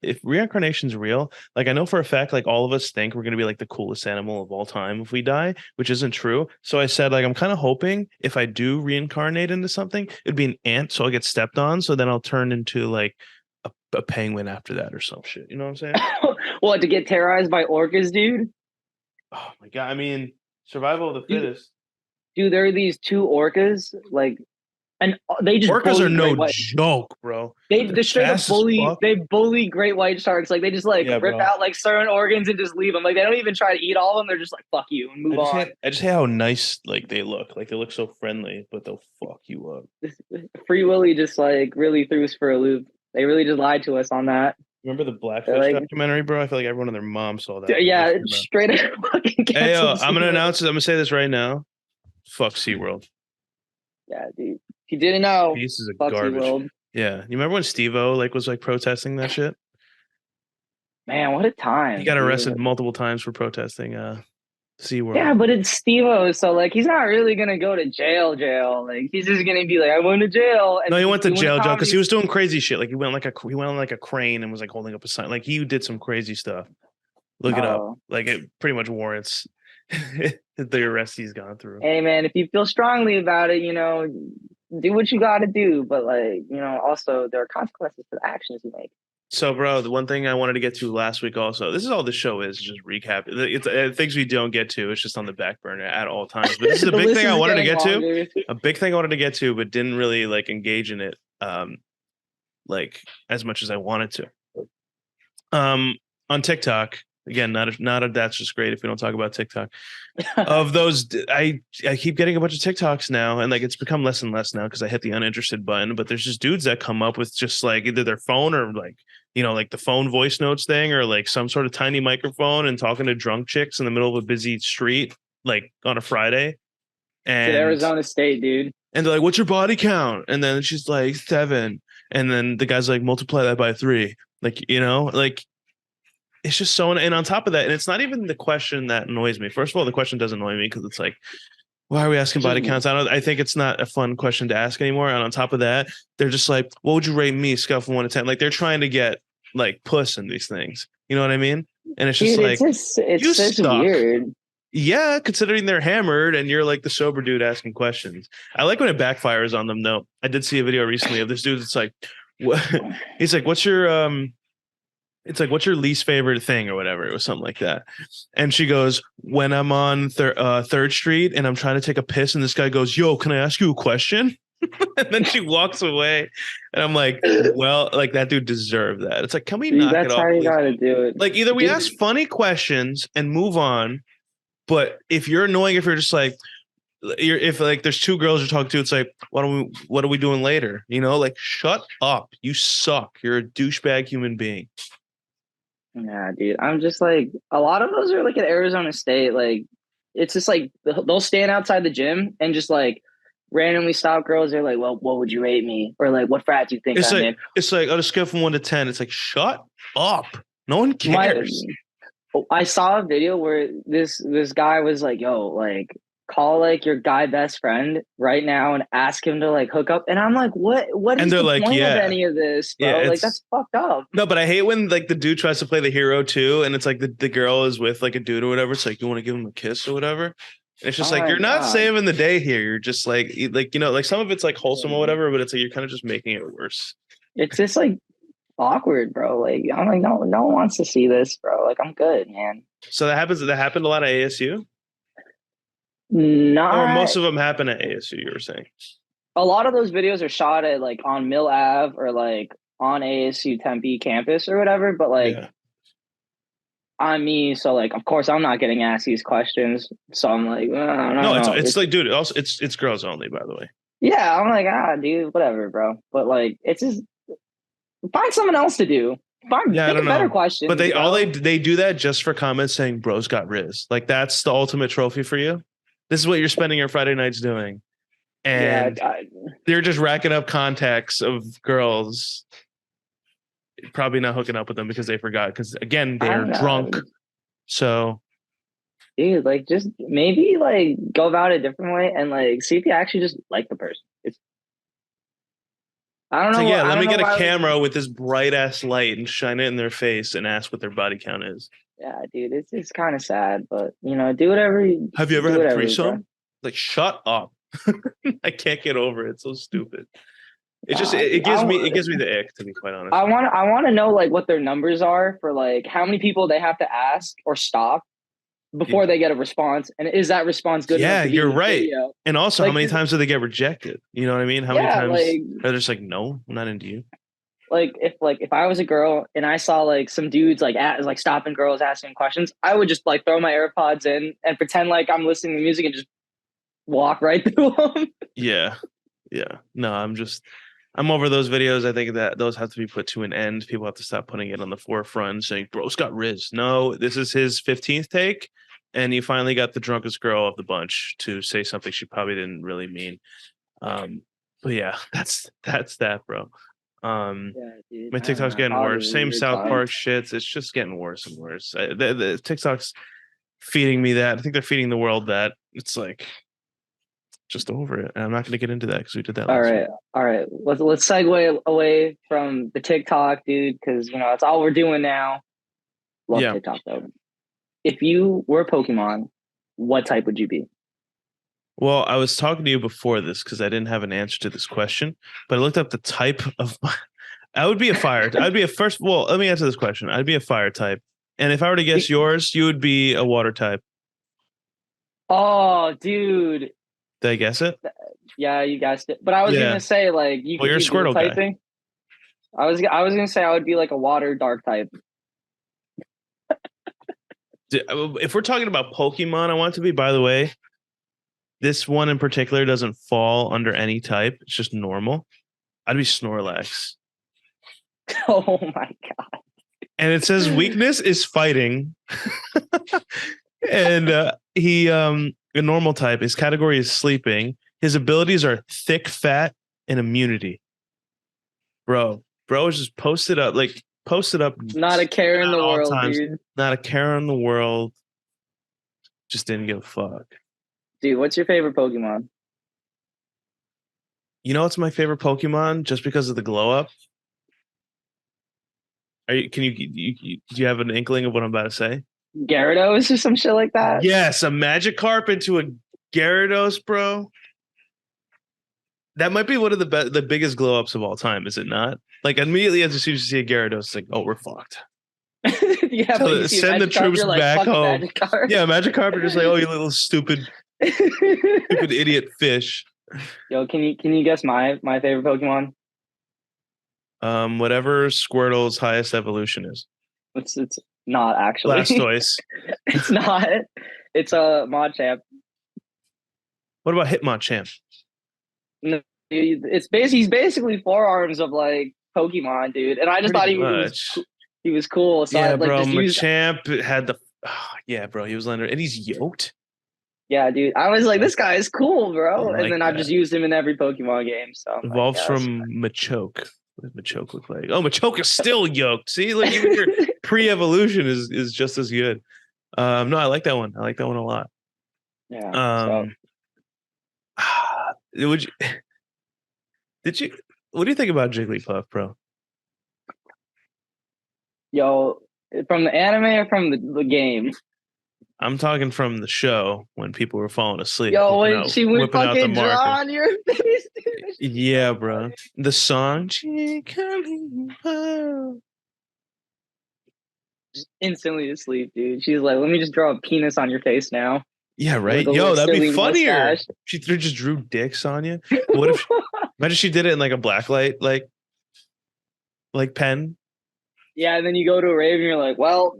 if reincarnation's real, like I know for a fact, like all of us think we're gonna be like the coolest animal of all time if we die, which isn't true. So I said like I'm kind of hoping if I do reincarnate into something, it'd be an ant, so I'll get stepped on, so then I'll turn into like a penguin after that or some shit. You know what I'm saying? What, to get terrorized by orcas, dude? Oh my god! I mean, survival of the fittest. Dude, there are these two orcas, like, and they just orcas are no joke, bro. They straight up bully great white sharks. Like they just like rip out like certain organs and just leave them. Like they don't even try to eat all of them. They're just like fuck you and move on. I just hate how nice like they look. Like they look so friendly, but they'll fuck you up. Free Willy just like really threw us for a loop. They really just lied to us on that. Remember the Blackfish documentary, bro? I feel like everyone and their mom saw that. Yeah, straight up fucking hey, yo, I'm gonna announce it. I'm gonna say this right now. Fuck SeaWorld. Yeah, dude. If you didn't know, pieces of garbage. SeaWorld. Yeah. You remember when Steve-O like was like protesting that shit? Man, what a time. He got arrested multiple times for protesting SeaWorld. Yeah, but it's Steve-O, so like he's not really gonna go to jail. Like he's just gonna be like, I went to jail. And no, he went to jail because he was doing crazy shit. Like he went on like a crane and was like holding up a sign. Like he did some crazy stuff. Look it up. Like it pretty much warrants the arrest he's gone through. Hey man, if you feel strongly about it, you know, do what you gotta do. But like, you know, also there are consequences to the actions you make. So, bro, the one thing I wanted to get to last week also, this is all the show is, just recap. It's things we don't get to. It's just on the back burner at all times. But this is a big thing I wanted to get to. A big thing I wanted to get to, but didn't really like engage in it like as much as I wanted to. On TikTok, again, not if that's just great if we don't talk about TikTok. Of those, I keep getting a bunch of TikToks now, and like it's become less and less now because I hit the uninterested button. But there's just dudes that come up with just like either their phone or like, you know, like the phone voice notes thing or like some sort of tiny microphone and talking to drunk chicks in the middle of a busy street, like on a Friday. And it's Arizona State, dude. And they're like, what's your body count? And then she's like 7. And then the guy's like, multiply that by 3. Like, you know, like it's just so, and on top of that, and it's not even the question that annoys me. First of all, the question does annoy me because it's like, why are we asking body counts? I think it's not a fun question to ask anymore. And on top of that, they're just like, what would you rate me? Scale from 1 to 10. Like they're trying to get like puss in these things. You know what I mean? And it's just like, it's just weird. Yeah, considering they're hammered and you're like the sober dude asking questions. I like when it backfires on them though. I did see a video recently of this dude. It's like, what? He's like, what's your it's like, what's your least favorite thing or whatever? It was something like that. And she goes, when I'm on 3rd Street and I'm trying to take a piss and this guy goes, yo, can I ask you a question? And then she walks away. And I'm like, well, like that dude desered that. It's like, can we knock it off? That's how you got to do it. Like either we ask funny questions and move on. But if you're annoying, if you're just like, if like there's 2 girls you're talking to, it's like, what are we doing later? You know, like shut up. You suck. You're a douchebag human being. Yeah, dude. I'm just like, a lot of those are like at Arizona State. Like, it's just like they'll stand outside the gym and just like randomly stop girls. They're like, well, what would you rate me? Or like, what frat do you think I'm in? It's like on a scale from 1 to 10. It's like, shut up. No one cares. I saw a video where this guy was like, yo, like call like your guy best friend right now and ask him to like hook up. And I'm like, what is the point of any of this, bro? Yeah, like that's fucked up. No, but I hate when like the dude tries to play the hero too, and it's like the girl is with like a dude or whatever. It's like, you want to give him a kiss or whatever. And it's just like, you're not saving the day here. You're just like, you know, like some of it's like wholesome or whatever, but it's like you're kind of just making it worse. It's just like awkward, bro. Like I'm like, no one wants to see this, bro. Like I'm good, man. So that happened a lot at ASU? Not, or most of them happen at ASU, you were saying? A lot of those videos are shot at like on Mill Ave or like on ASU Tempe campus or whatever, but like on me, so like of course I'm not getting asked these questions. So I'm like, I don't know. It's like, dude, also it's girls only, by the way. Yeah, I'm like, dude, whatever, bro. But like it's just find someone else to do. Think a better question. But they do that just for comments saying bros got riz. Like that's the ultimate trophy for you. This is what you're spending your Friday nights doing. And they're just racking up contacts of girls, probably not hooking up with them because they forgot. Because again, they're drunk. So dude, like just maybe like go about it a different way and like see if you actually just like the person. It's I don't know like, what yeah, I let don't me know get a why. camera with this bright ass light and shine it in their face and ask what their body count is. Yeah, dude, it's kind of sad, but you know, do whatever you Have you ever do, had a whatever, bro. threesome? Like, shut up. I can't get over it. It's so stupid. It just Nah, dude, it gives me the ick, to be quite honest. I want to know like what their numbers are for like how many people they have to ask or stop before they get a response, and is that response good enough Yeah, to be you're in the right. video? And also, how Like, many times do they get rejected? You know what I mean? How many yeah, times are they just like, no, I'm not into you? like if I was a girl and I saw like some dudes like stopping girls asking questions, I would just like throw my AirPods in and pretend like I'm listening to music and just walk right through them. Yeah. Yeah. No, I'm over those videos. I think that those have to be put to an end. People have to stop putting it on the forefront, saying, bro's got Riz. No, this is his 15th take. And he finally got the drunkest girl of the bunch to say something she probably didn't really mean. But yeah, that's that, bro. Yeah, dude. My I don't TikTok's know. getting Hollywood worse. is a Same weird South time. Park shits. It's just getting worse and worse. The TikTok's feeding me that. I think they're feeding the world that. It's like just over it. And I'm not going to get into that because we did that All last right, week. all right. Let's segue away from the TikTok, dude, because you know that's all we're doing now. Love Yeah. TikTok though. If you were a Pokemon, what type would you be? Well, I was talking to you before this because I didn't have an answer to this question, but I looked up the type of. I would be a fire. I'd be a first. Well, let me answer this question. I'd be a fire type, and if I were to guess yours, you would be a water type. Oh, dude. Did I guess it? Yeah, you guessed it. But I was Yeah. gonna say like you Well, could you're a do dual Squirtle guy. typing. I was gonna say I would be like a water dark type. If we're talking about Pokemon, I want it to be. By the way, this one in particular doesn't fall under any type. It's just normal. I'd be Snorlax. Oh my god. And it says weakness is fighting. And he a normal type. His category is sleeping. His abilities are thick, fat, and immunity. Bro is just posted up. Not a care in the all world, times. dude. Not a care in the world. Just didn't give a fuck. Dude, what's your favorite Pokemon? You know what's my favorite Pokemon? Just because of the glow up. Are you? Can you do you have an inkling of what I'm about to say? Gyarados or some shit like that? Yes, a Magikarp into a Gyarados, bro. That might be one of the biggest glow ups of all time, is it not? Like immediately as soon as you see a Gyarados, it's like, oh, we're fucked. Yeah, but you see Send the troops you're like, back fuck home. Magikarp. Yeah, Magikarp are just like, oh, you little stupid idiot fish. Yo, can you guess my favorite Pokemon? Whatever Squirtle's highest evolution is. It's not actually. Blastoise. It's not. It's a Machamp. What about Hitmonchan? No, it's he's basically forearms of like Pokemon, dude. And I just Pretty thought much. he was cool. So Yeah, I like bro. just used. Machamp had the. Oh, yeah, bro. He was under, and he's yoked. Yeah, dude. I was like, this guy is cool, bro. I like and then I've that. just used him in every Pokemon game. So I'm Evolves like, from Machoke. What does Machoke look like? Oh, Machoke is still yoked. See, like even your pre-evolution is just as good. No, I like that one. I like that one a lot. Yeah. Would you? Did you? What do you think about Jigglypuff, bro? Yo, from the anime or from the game? I'm talking from the show when people were falling asleep. Yo, when she would fucking draw on your face. Yeah, bro. The song. Just instantly asleep, dude. She's like, let me just draw a penis on your face now. Yeah, right. Yo, that'd be funnier. Mustache. She just drew dicks on you. What if? Imagine she did it in like a blacklight, like pen. Yeah, and then you go to a rave and you're like, well,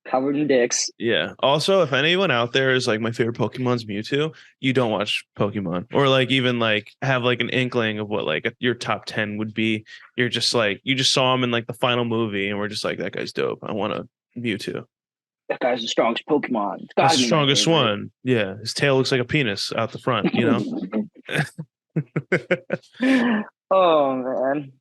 covered in dicks. Yeah. Also, if anyone out there is like my favorite Pokemon's Mewtwo, you don't watch Pokemon or like even like have like an inkling of what like your top 10 would be. You're just like you just saw him in like the final movie and we're just like that guy's dope. I want a Mewtwo. That guy's the strongest Pokemon. That's the strongest one. Yeah, his tail looks like a penis out the front. You know. Oh man.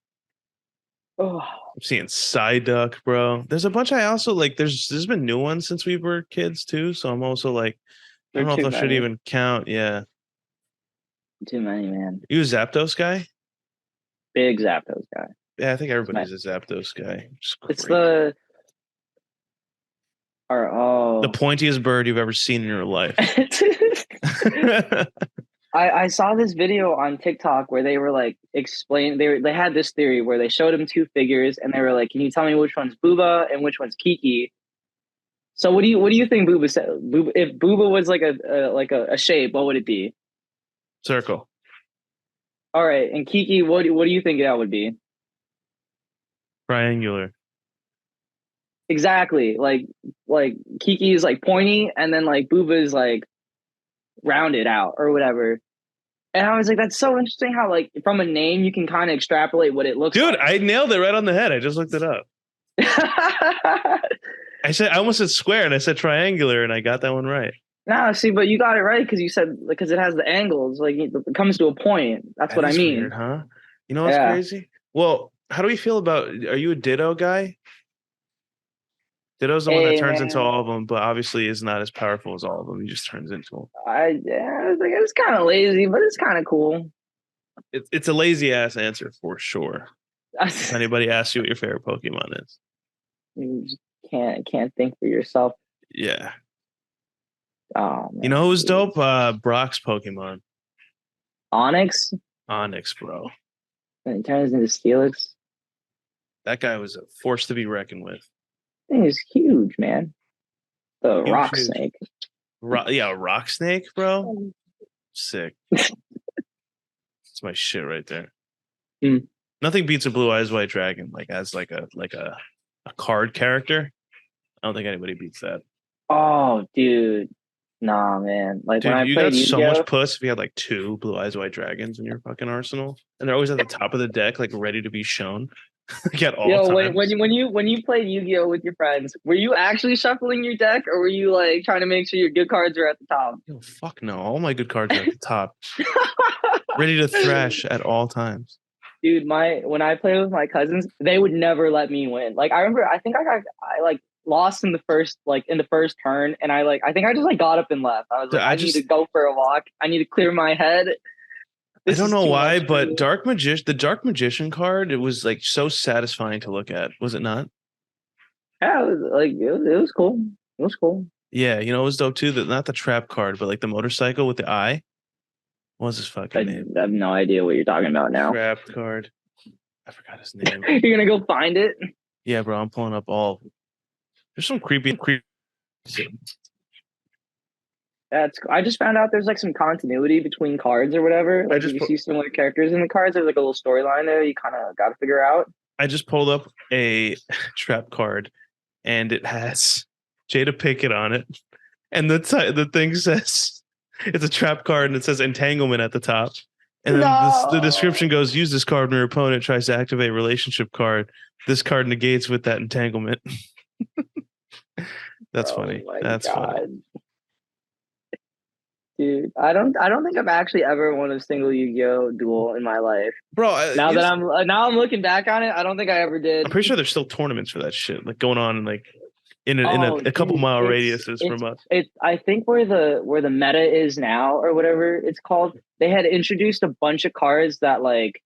Oh, I'm seeing Psyduck, bro. There's a bunch I also like. There's been new ones since we were kids too. So I'm also like, I there are don't know if too I should many. even count. Yeah. Too many, man. You a Zapdos guy? Big Zapdos guy. Yeah, I think It's my everybody's a Zapdos guy. It's it's great. the or The oh pointiest bird you've ever seen in your life. I saw this video on TikTok where they were like explain they had this theory where they showed him two figures and they were like, "Can you tell me which one's Booba and which one's Kiki?" So what do you think Booba said? Booba, if Booba was like a shape, what would it be? Circle. All right, and Kiki, what do you think that would be? Triangular. Exactly. Like Kiki is like pointy and then like Booba is like rounded out or whatever. And I was like, that's so interesting how like from a name you can kind of extrapolate what it looks Dude, like. I nailed it right on the head. I just looked it up. I almost said square and I said triangular and I got that one right. No, see, but you got it right because you said because it has the angles. Like it comes to a point. That's That what I is weird, mean. huh? You know what's Yeah. crazy? Well, how do we feel about are you a Ditto guy? Ditto's the one that Hey turns into man, all of them, but obviously is not as powerful as all of them. He just turns into them. I was like it's kind of lazy, but it's kind of cool. It's a lazy ass answer for sure. If anybody asks you what your favorite Pokemon is. You just can't think for yourself. Yeah. Oh You know man, who's dude. dope? Brock's Pokemon. Onyx Onyx, bro. and it turns into Steelix. That guy was a force to be reckoned with. Thing is huge, man. The Huge, rock huge. snake. Yeah, Rock Snake, bro. Sick. That's my shit right there. Mm. Nothing beats a Blue Eyes White Dragon like as like a card character. I don't think anybody beats that. Oh, dude. Nah, man. Like when Dude, I you played got so much Yu-Gi-Oh, puss if you had like two Blue Eyes White Dragons in your fucking arsenal, and they're always at the top of the deck, like ready to be shown, like at all yo, when times. you played Yu-Gi-Oh with your friends, were you actually shuffling your deck, or were you like trying to make sure your good cards are at the top? Yo, fuck no! All my good cards are at the top, ready to thrash at all times. Dude, my when I play with my cousins, they would never let me win. Like I remember, I like lost in the first turn, and I think I just like got up and left. I was Dude, like, I need to go for a walk. I need to clear my head. I This don't is know too why, much for but me. the Dark Magician card, it was like so satisfying to look at, was it not? Yeah, it was like it was cool. It was cool. Yeah, you know, it was dope too. That not the trap card, but like the motorcycle with the eye. What was his I, fucking name? I have no idea what you're talking about now. Trapped card. I forgot his name. You're gonna go find it. Yeah, bro, I'm pulling up all. There's some creepy. That's. I just found out there's like some continuity between cards or whatever. I Like if just you pu- see similar characters in the cards, there's like a little storyline there. You kind of got to figure out. I just pulled up a trap card, and it has Jada Pickett on it, and the thing says it's a trap card, and it says entanglement at the top. And then the description No. goes: use this card when your opponent tries to activate a relationship card. This card negates with that entanglement. That's Oh funny. my That's funny. god, dude! I don't think I've actually ever won a single Yu-Gi-Oh duel in my life. Bro. Now I'm looking back on it, I don't think I ever I'm did. pretty sure there's still tournaments for that shit, like going on like in Oh, a couple dude, mile radiuses from us. it's. I think where the meta is now, or whatever it's called, they had introduced a bunch of cards that like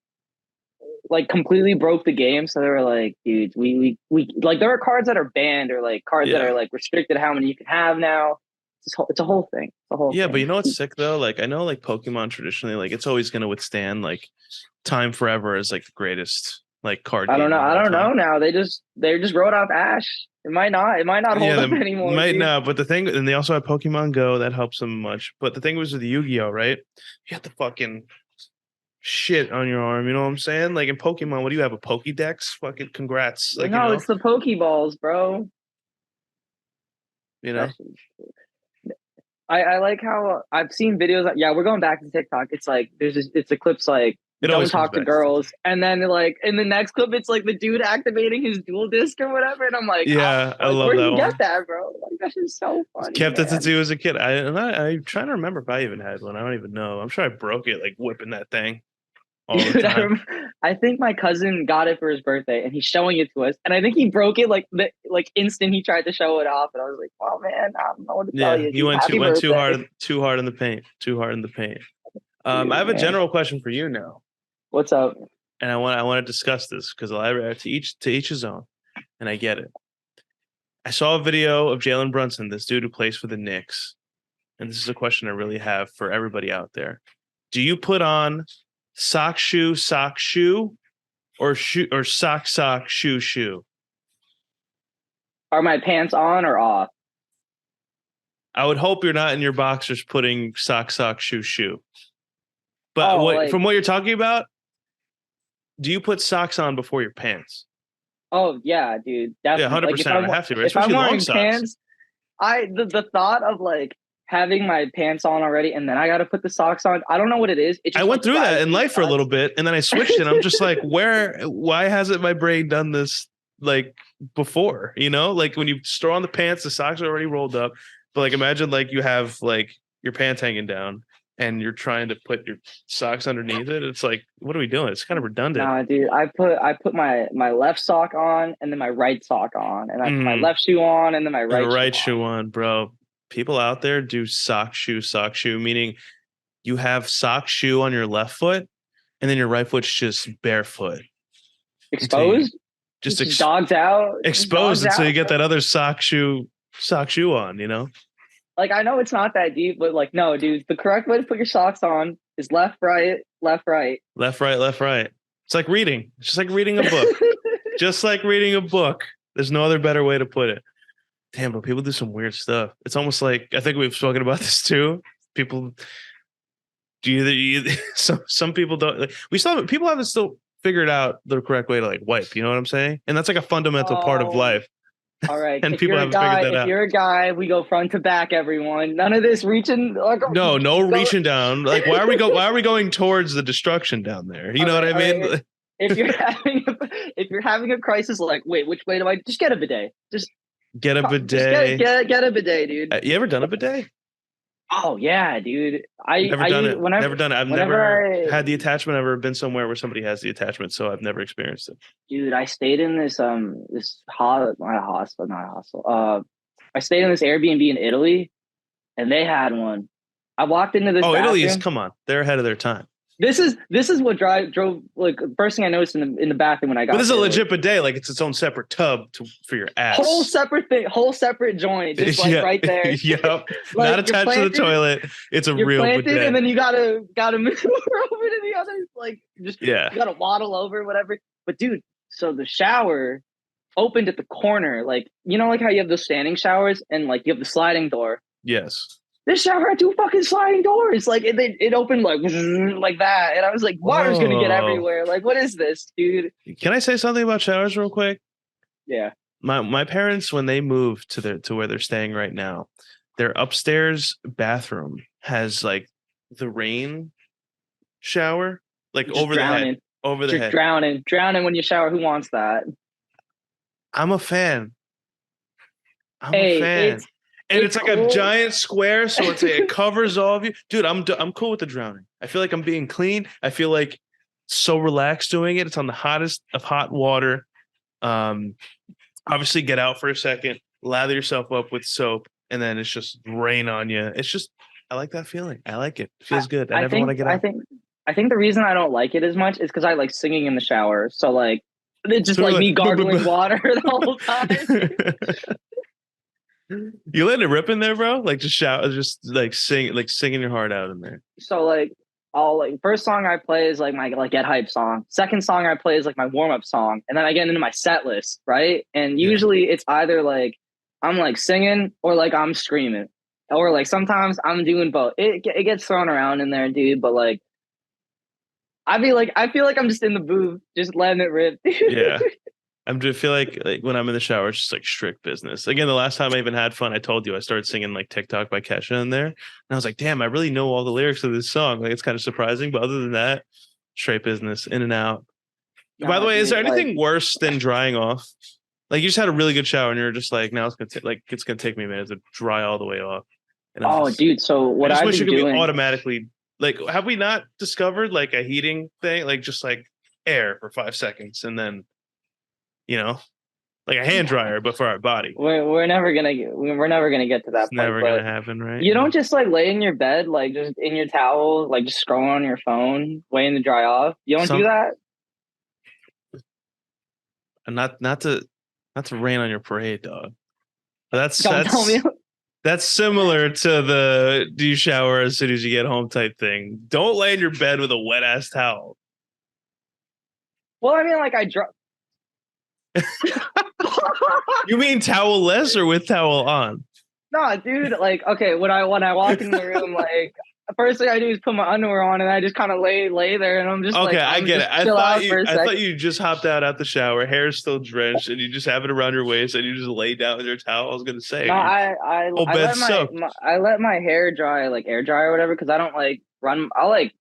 completely broke the game. So they were like, dude, we like there are cards that are banned or like cards that Yeah. are like restricted how many you can have now. It's a whole thing. It's a whole Yeah, but thing. you know what's sick though? Like I know like Pokemon traditionally, like it's always gonna withstand like time forever as like the greatest like card I don't game know. of I all don't know time. now. They just wrote off Ash. It might not. It might not Yeah, hold they up anymore, might dude. not, but the thing, and they also have Pokemon Go that helps them much. But the thing was with Yu-Gi-Oh, right? You got the fucking shit on your arm. You know what I'm saying? Like in Pokemon, what do you have? A Pokédex? Fucking congrats. Like No, it's the Pokeballs, bro. you know. That's I like how I've seen videos. Yeah, we're going back to TikTok. It's like it's a clips like It don't always comes talk to back to TikTok. girls, and then like in the next clip, it's like the dude activating his dual disc or whatever, and I'm like, Yeah, I like love where'd that you get one. that, bro? Like that's just so funny, Kept it since man. he was a kid. I'm trying to remember if I even had one. I don't even know. I'm sure I broke it like whipping that thing. all the Dude, time. I think my cousin got it for his birthday, and he's showing it to us. And I think he broke it like the instant he tried to show it off. And I was like, "Oh man, I don't know what to tell Yeah, you, you dude. Happy birthday, too hard in the paint, too hard in the paint. dude, I have a man. general question for you now, What's up? and I want to discuss this because to each his own, and I get it. I saw a video of Jalen Brunson, this dude who plays for the Knicks, and this is a question I really have for everybody out there. Do you put on sock, shoe, or sock, shoe? Are my pants on or off? I would hope you're not in your boxers putting sock, shoe. But from what you're talking about, do you put socks on before your pants? Oh yeah, dude, definitely. Yeah, 100%. I have to, right? If I'm Especially long wearing socks. pants, the thought of like having my pants on already and then I got to put the socks on. I don't know what it is. I went through that in life for a little bit, and then I switched, and I'm just like, why hasn't my brain done this like before? You know, like when you throw on the pants, the socks are already rolled up. But like, imagine like you have like your pants hanging down, and you're trying to put your socks underneath it. It's like, what are we doing? It's kind of redundant. Nah, dude, I put my left sock on and then my right sock on, and I put my left shoe on and then my right shoe on, bro. People out there do sock shoe, meaning you have sock shoe on your left foot, and then your right foot's just barefoot, exposed. Just dogs out, exposed until you get that other sock shoe on. You know. Like, I know it's not that deep, but like, no, dude, the correct way to put your socks on is left, right, left, right. Left, right, left, right. It's like reading. It's just like reading a book. Just like reading a book. There's no other better way to put it. Damn, but people do some weird stuff. It's almost like, I think we've spoken about this too. People some people don't like, people haven't still figured out the correct way to like wipe, you know what I'm saying? And that's like a fundamental part of life. All right. And people haven't figured that out. If you're a guy, we go front to back, everyone. None of this reaching. Like, no reaching down. Like, why are we going towards the destruction down there? You know what I mean? Right. If you're having a crisis, like, wait, which way do I just get a bidet? Just get a bidet. Get a bidet, dude. You ever done a bidet? Oh yeah, dude. Never done it. I've never had the attachment. I've never been somewhere where somebody has the attachment, so I've never experienced it. Dude, I stayed in this not a hostel. I stayed in this Airbnb in Italy, and they had one. I walked into this. Oh, Italy is, come on, they're ahead of their time. This is what drove like first thing I noticed in the bathroom when I got. But this is a legit bidet, like it's its own separate tub for your ass. Whole separate joint, just like right there. Yep, like, not attached to the toilet. It's a real bidet, and then you gotta move over to the other, like you gotta waddle over, whatever. But dude, so the shower opened at the corner, like you know, like how you have those standing showers and like you have the sliding door. Yes. This shower had 2 fucking sliding doors. Like it opened like that. And I was like, water's gonna get everywhere. Like, what is this, dude? Can I say something about showers real quick? Yeah. My parents, when they moved to where they're staying right now, their upstairs bathroom has like the rain shower, like just over drowning. the head. Drowning when you shower. Who wants that? I'm a fan. I'm a fan. And it's like cool. A giant square, so it covers all of you. Dude, I'm cool with the drowning. I feel like I'm being clean. I feel like so relaxed doing it. It's on the hottest of hot water. Obviously, get out for a second, lather yourself up with soap, and then it's just rain on you. It's just, I like that feeling. I like it. It feels good. I never want to get out. I think the reason I don't like it as much is because I like singing in the shower. So like, it's just like me gargling water the whole time. You letting it rip in there, bro? Like just shout, just like singing your heart out in there. So like, first song I play is like my get hype song. Second song I play is like my warm up song, and then I get into my set list, right? And usually it's either like I'm like singing or like I'm screaming, or like sometimes I'm doing both. It gets thrown around in there, dude. But like, I feel like I'm just in the booth, just letting it rip. Yeah. I just feel like when I'm in the shower, it's just like strict business. Again, the last time I even had fun, I told you I started singing like TikTok by Kesha in there. And I was like, damn, I really know all the lyrics of this song. Like, it's kind of surprising. But other than that, straight business, in and out. By the way, is there anything worse than drying off? Like, you just had a really good shower and you're just like, now it's going to take me a minute to dry all the way off. Dude. So what I've been doing, automatically Like, have we not discovered like a heating thing? Like just like air for 5 seconds and then, you know, like a hand dryer, but for our body. We're never gonna get to that It's point. never But gonna happen, right? you don't just like lay in your bed, like just in your towel, like just scrolling on your phone, waiting to dry off. You don't do that. Not to rain on your parade, dog. But Don't tell me. That's similar to the do you shower as soon as you get home type thing. Don't lay in your bed with a wet ass towel. Well, I mean, like I drop. You mean towel-less or with towel on? No, dude. Like, okay, when I walk in the room, like the first thing I do is put my underwear on, and I just kind of lay there, and I'm just okay. Like, I get it. I thought you just hopped out the shower, hair's still drenched, and you just have it around your waist, and you just lay down with your towel. I was gonna say, no, I let my hair dry, like air dry or whatever, because I don't like run. I'll like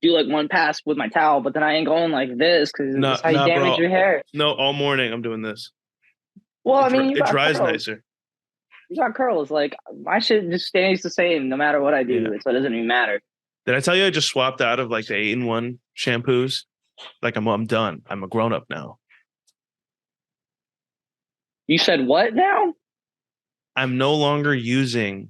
do like one pass with my towel, but then I ain't going like this because that's how you damage your hair. No, all morning I'm doing this. Well, I mean, it dries nicer. You got curls. Like my shit just stays the same no matter what I do, so it doesn't even matter. Did I tell you I just swapped out of like the 8-in-1 shampoos? Like I'm done. I'm a grown up now. You said what now? I'm no longer using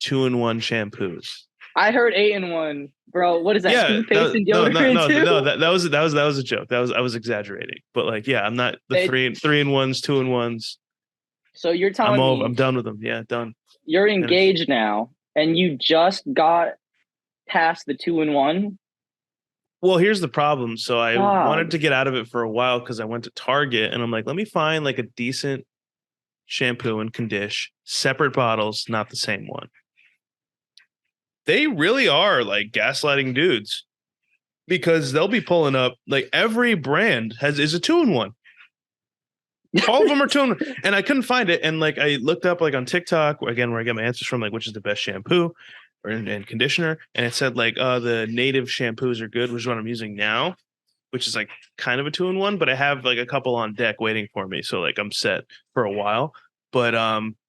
2-in-1 shampoos. I heard 8-in-1, bro. What is that? Yeah, toothpaste and deodorant too? No, that was a joke. I was exaggerating. But like, yeah, I'm not the 3-in-1s, 2-in-1s. So you're telling me I'm done with them. Yeah, done. You're engaged now, and you just got past the 2-in-1. Well, here's the problem. So I wanted to get out of it for a while because I went to Target and I'm like, let me find like a decent shampoo and condition, separate bottles, not the same one. They really are like gaslighting dudes because they'll be pulling up like every brand is a 2-in-1. All of them are 2-in-1, and I couldn't find it. And like I looked up like on TikTok again, where I get my answers from, like which is the best shampoo and conditioner, and it said like the native shampoos are good, which is what I'm using now, which is like kind of a 2-in-1, but I have like a couple on deck waiting for me, so like I'm set for a while. But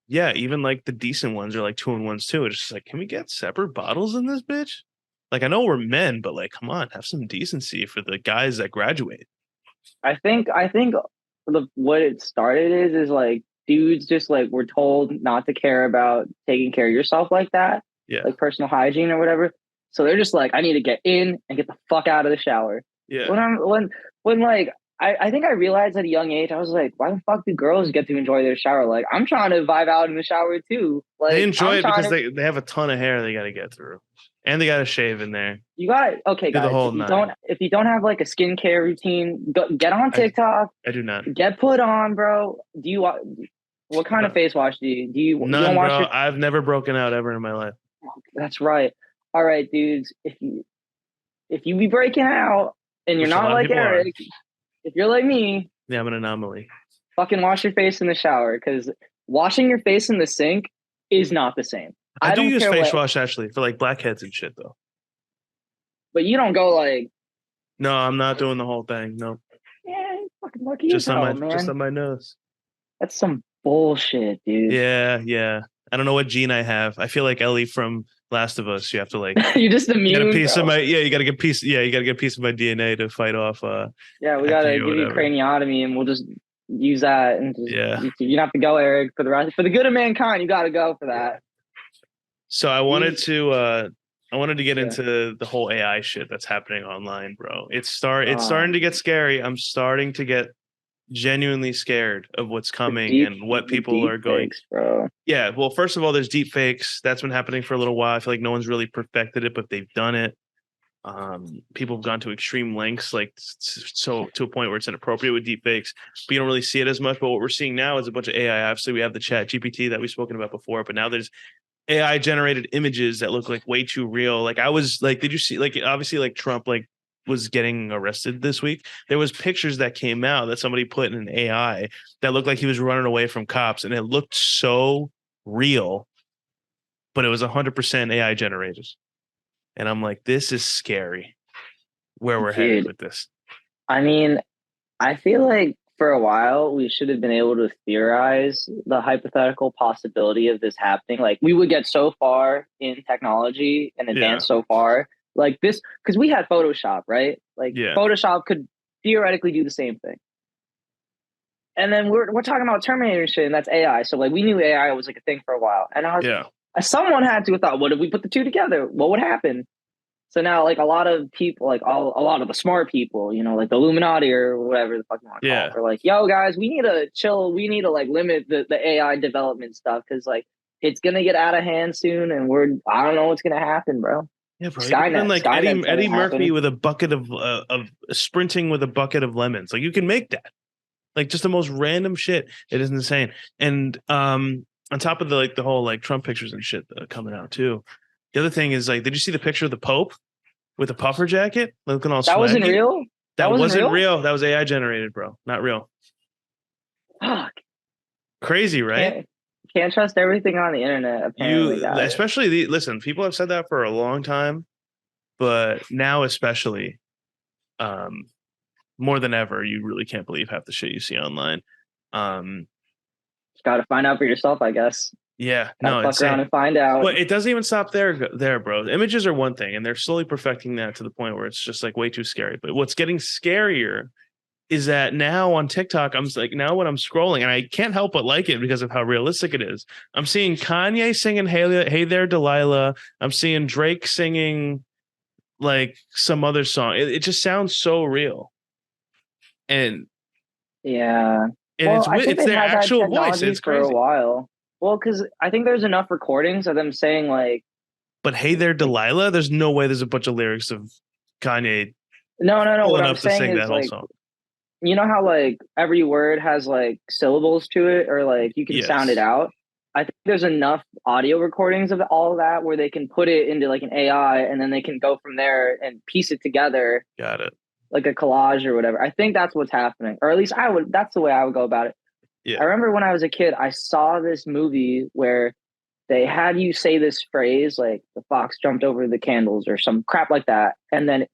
yeah, even like the decent ones are like 2-in-1s too. It's just like, can we get separate bottles in this bitch? Like I know we're men, but like, come on, have some decency for the guys that graduate. I think what it started is like dudes just like were told not to care about taking care of yourself like that, like personal hygiene or whatever. So they're just like, I need to get in and get the fuck out of the shower. Yeah. When like I think I realized at a young age, I was like, why the fuck do girls get to enjoy their shower? Like I'm trying to vibe out in the shower too. Like they enjoy it because they have a ton of hair they got to get through. And they got to shave in there. You got it. Okay, guys. If you don't have like a skincare routine, get on TikTok. I do not. Get put on, bro. What kind of face wash do you? None, bro. I've never broken out ever in my life. That's right. All right, dudes. If you be breaking out and you're not like Eric, if you're like me, yeah, I'm an anomaly. Fucking wash your face in the shower because washing your face in the sink is not the same. I do use face wash actually for like blackheads and shit though. But you don't go like. No, I'm not doing the whole thing. No. Yeah, fucking lucky just on my nose. That's some bullshit, dude. Yeah. I don't know what gene I have. I feel like Ellie from Last of Us. You have to like. You're just immune. Get a piece of my. Yeah, you got to get piece. Yeah, you got to get a piece of my DNA to fight off. Yeah, we got to give you a craniotomy, and we'll just use that. And just, you have to go, Eric, for the good of mankind. You got to go for that. So I wanted to get into the whole AI shit that's happening online, bro. It's starting to get scary. I'm starting to get genuinely scared of what's coming and what people are going. Fakes, bro. Yeah, well, first of all, there's deep fakes. That's been happening for a little while. I feel like no one's really perfected it, but they've done it. People have gone to extreme lengths, like so to a point where it's inappropriate with deep fakes, but you don't really see it as much. But what we're seeing now is a bunch of AI. Obviously, we have the Chat GPT that we've spoken about before, but now there's AI generated images that look like way too real. Like I was like, did you see like obviously like Trump like was getting arrested this week? There was pictures that came out that somebody put in an AI that looked like he was running away from cops, and it looked so real, but it was 100% AI generated. And I'm like, this is scary where we're headed with this. I mean, I feel like for a while, we should have been able to theorize the hypothetical possibility of this happening. Like we would get so far in technology and advance so far like this, because we had Photoshop, right? Like Photoshop could theoretically do the same thing. And then we're talking about Terminator shit, and that's AI. So like we knew AI was like a thing for a while. And I was someone had to have thought, what if we put the two together? What would happen? So now, like a lot of people, like a lot of the smart people, you know, like the Illuminati or whatever the fuck you want to call it, are like, yo, guys, we need to chill. We need to like limit the AI development stuff because like it's gonna get out of hand soon, and I don't know what's gonna happen, bro. Yeah, bro. Skynet, like Eddie Murphy with a bucket of sprinting with a bucket of lemons. Like you can make that, like just the most random shit. It is insane. And on top of the whole like Trump pictures and shit coming out too. The other thing is like, did you see the picture of the Pope with a puffer jacket looking all swaggy? That wasn't real? That wasn't real. That was AI generated, bro. Not real. Fuck. Crazy, right? Can't trust everything on the internet, apparently. Especially listen, people have said that for a long time, but now especially more than ever, you really can't believe half the shit you see online. Just gotta find out for yourself, I guess. Yeah, fuck around and find out. But it doesn't even stop there, bro. Images are one thing, and they're slowly perfecting that to the point where it's just like way too scary. But what's getting scarier is that now on TikTok, I'm like, now when I'm scrolling, and I can't help but like it because of how realistic it is. I'm seeing Kanye singing "Hey There, Delilah." I'm seeing Drake singing like some other song. It just sounds so real, and it's their actual voice. It's crazy. For a while. Well, because I think there's enough recordings of them saying like, but "Hey There, Delilah." There's no way there's a bunch of lyrics of Kanye. No. What I'm saying is like, you know how like every word has like syllables to it, or like you can sound it out. I think there's enough audio recordings of all of that where they can put it into like an AI, and then they can go from there and piece it together. Got it. Like a collage or whatever. I think that's what's happening, or at least that's the way I would go about it. Yeah. I remember when I was a kid, I saw this movie where they had you say this phrase like the fox jumped over the candles or some crap like that. And then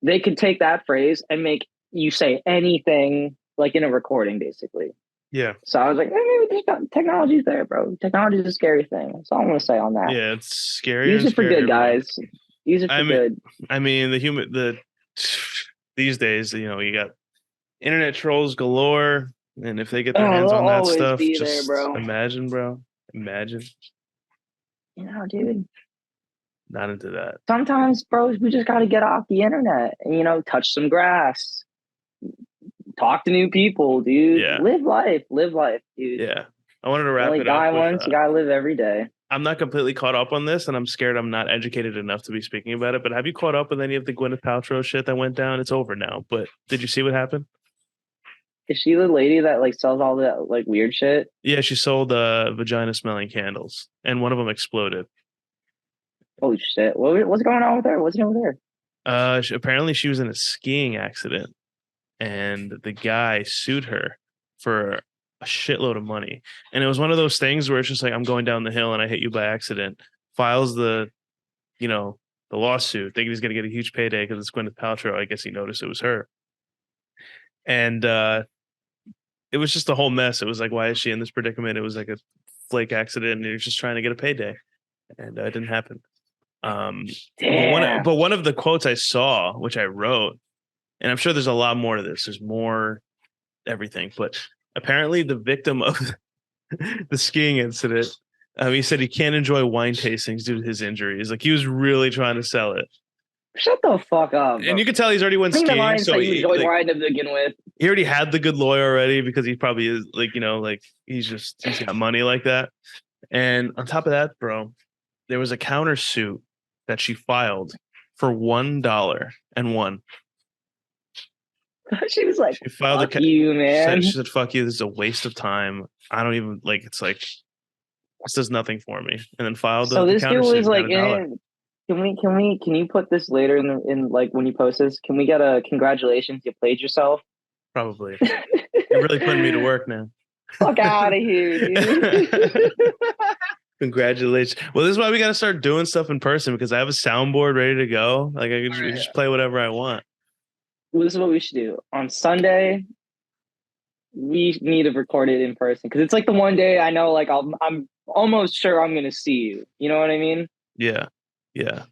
they could take that phrase and make you say anything like in a recording, basically. Yeah. So I was like, maybe technology's there, bro. Technology is a scary thing. That's all I'm going to say on that. Yeah, it's scary. Use it for good, guys. Use it for good. I mean, these days, you know, you got internet trolls galore. And if they get their hands on that stuff, just imagine, bro. Imagine. You know, dude. Not into that. Sometimes, bro, we just got to get off the internet and, you know, touch some grass. Talk to new people, dude. Yeah. Live life, dude. Yeah. I wanted to wrap it up. You die once, you got to live every day. I'm not completely caught up on this, and I'm scared I'm not educated enough to be speaking about it. But have you caught up with any of the Gwyneth Paltrow shit that went down? It's over now. But did you see what happened? Is she the lady that like sells all that like weird shit? Yeah, she sold vagina smelling candles, and one of them exploded. Holy shit! What's going on with her? What's going on with her? Apparently she was in a skiing accident, and the guy sued her for a shitload of money. And it was one of those things where it's just like, I'm going down the hill and I hit you by accident. Files the lawsuit, thinking he's going to get a huge payday because it's Gwyneth Paltrow. I guess he noticed it was her. And it was just a whole mess. It was like, why is she in this predicament? It was like a flake accident, and you're just trying to get a payday, and it didn't happen. But one of the quotes I saw, which I wrote, and I'm sure there's a lot more to this. There's more everything, but apparently the victim of the skiing incident, he said he can't enjoy wine tastings due to his injuries. Like he was really trying to sell it. Shut the fuck up. And you can tell he's already went skiing. So he wine to begin with. He already had the good lawyer already because he probably is he's got money like that. And on top of that, bro, there was a countersuit that she filed for $1 and won. She was like, she filed fuck you, man. She said, fuck you, this is a waste of time. I don't even it's like this does nothing for me. And then filed the this dude was like can you put this later in like when you post this? Can we get a congratulations, you played yourself? Probably. You're really putting me to work now. Fuck out of here, dude. Congratulations. Well, this is why we got to start doing stuff in person, because I have a soundboard ready to go. Like I can just play whatever I want. Well, this is what we should do. On Sunday, we need to record it in person because it's like the one day I know like I'm almost sure I'm gonna see you. You know what I mean? Yeah. Yeah.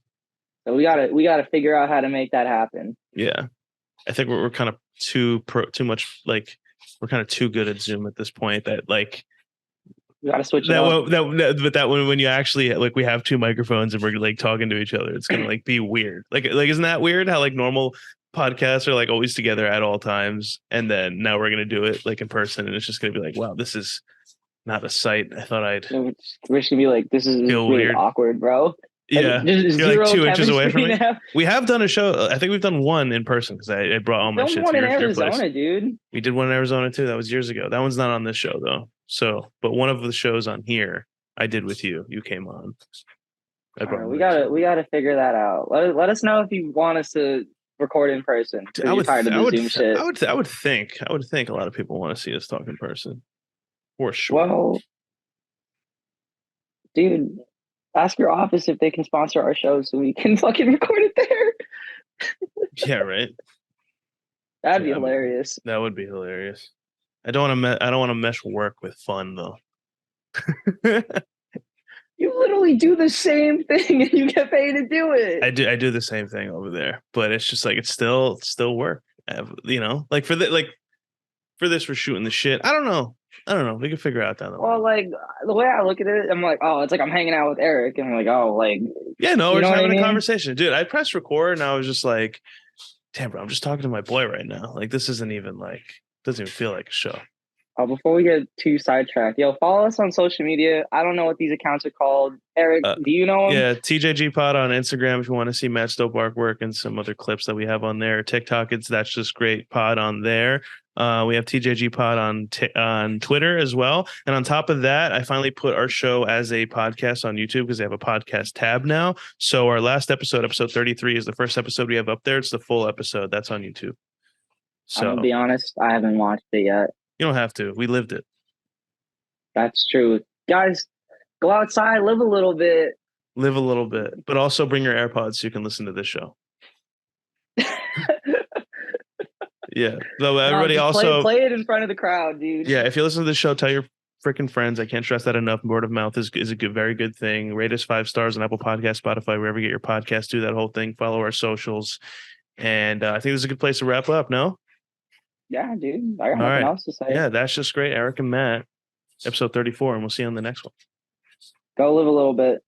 So we gotta figure out how to make that happen. Yeah. I think we're kind of too much like we're kind of too good at Zoom at this point that like we gotta switch it up. But that when you actually like we have two microphones and we're like talking to each other, it's gonna like be weird. Like isn't that weird how like normal podcasts are like always together at all times, and then now we're gonna do it like in person, and it's just gonna be like, wow, this is not a sight I thought I'd. We're just gonna be like, this is really weird. Awkward, bro. Yeah, you're like 2 inches away from me. We have done a show. I think we've done one in person because I brought all my shit to your place. Dude. We did one in Arizona too. That was years ago. That one's not on this show though. So, but one of the shows on here I did with you. You came on. Right, we gotta figure that out. Let us know if you want us to record in person. I would think a lot of people want to see us talk in person. For sure. Well, dude, ask your office if they can sponsor our show so we can fucking record it there. Yeah, right. That'd be hilarious. That would be hilarious. I don't want to mesh work with fun though. You literally do the same thing and you get paid to do it. I do the same thing over there, but it's just like it's still work. You know, like for this we're shooting the shit. I don't know. We can figure out down the line. Well, like the way I look at it, I'm like, oh, it's like I'm hanging out with Eric, and I'm like, oh, like yeah, no, we're just having a conversation, dude. I pressed record, and I was just like, damn, bro, I'm just talking to my boy right now. Like this isn't even like doesn't even feel like a show. Before we get too sidetracked, follow us on social media. I don't know what these accounts are called. Eric, do you know them? Yeah, TJG Pod on Instagram if you want to see Matt's dope artwork and some other clips that we have on there. TikTok, it's That's Just Great Pod on there. We have TJG Pod on Twitter as well. And on top of that, I finally put our show as a podcast on YouTube because they have a podcast tab now. So our last episode 33, is the first episode we have up there. It's the full episode. That's on YouTube. So I'm gonna be honest, I haven't watched it yet. You don't have to. We lived it. That's true. Guys, go outside, live a little bit. Live a little bit, but also bring your AirPods so you can listen to this show. Yeah. So everybody also play it in front of the crowd, dude. Yeah, if you listen to the show, tell your freaking friends. I can't stress that enough. Word of mouth is a very good thing. Rate us 5 stars on Apple Podcasts, Spotify, wherever you get your podcast. Do that whole thing. Follow our socials. And I think this is a good place to wrap up, no? Yeah, dude. I got nothing else to say. Yeah, That's Just Great. Eric and Matt, episode 34, and we'll see you on the next one. Go live a little bit.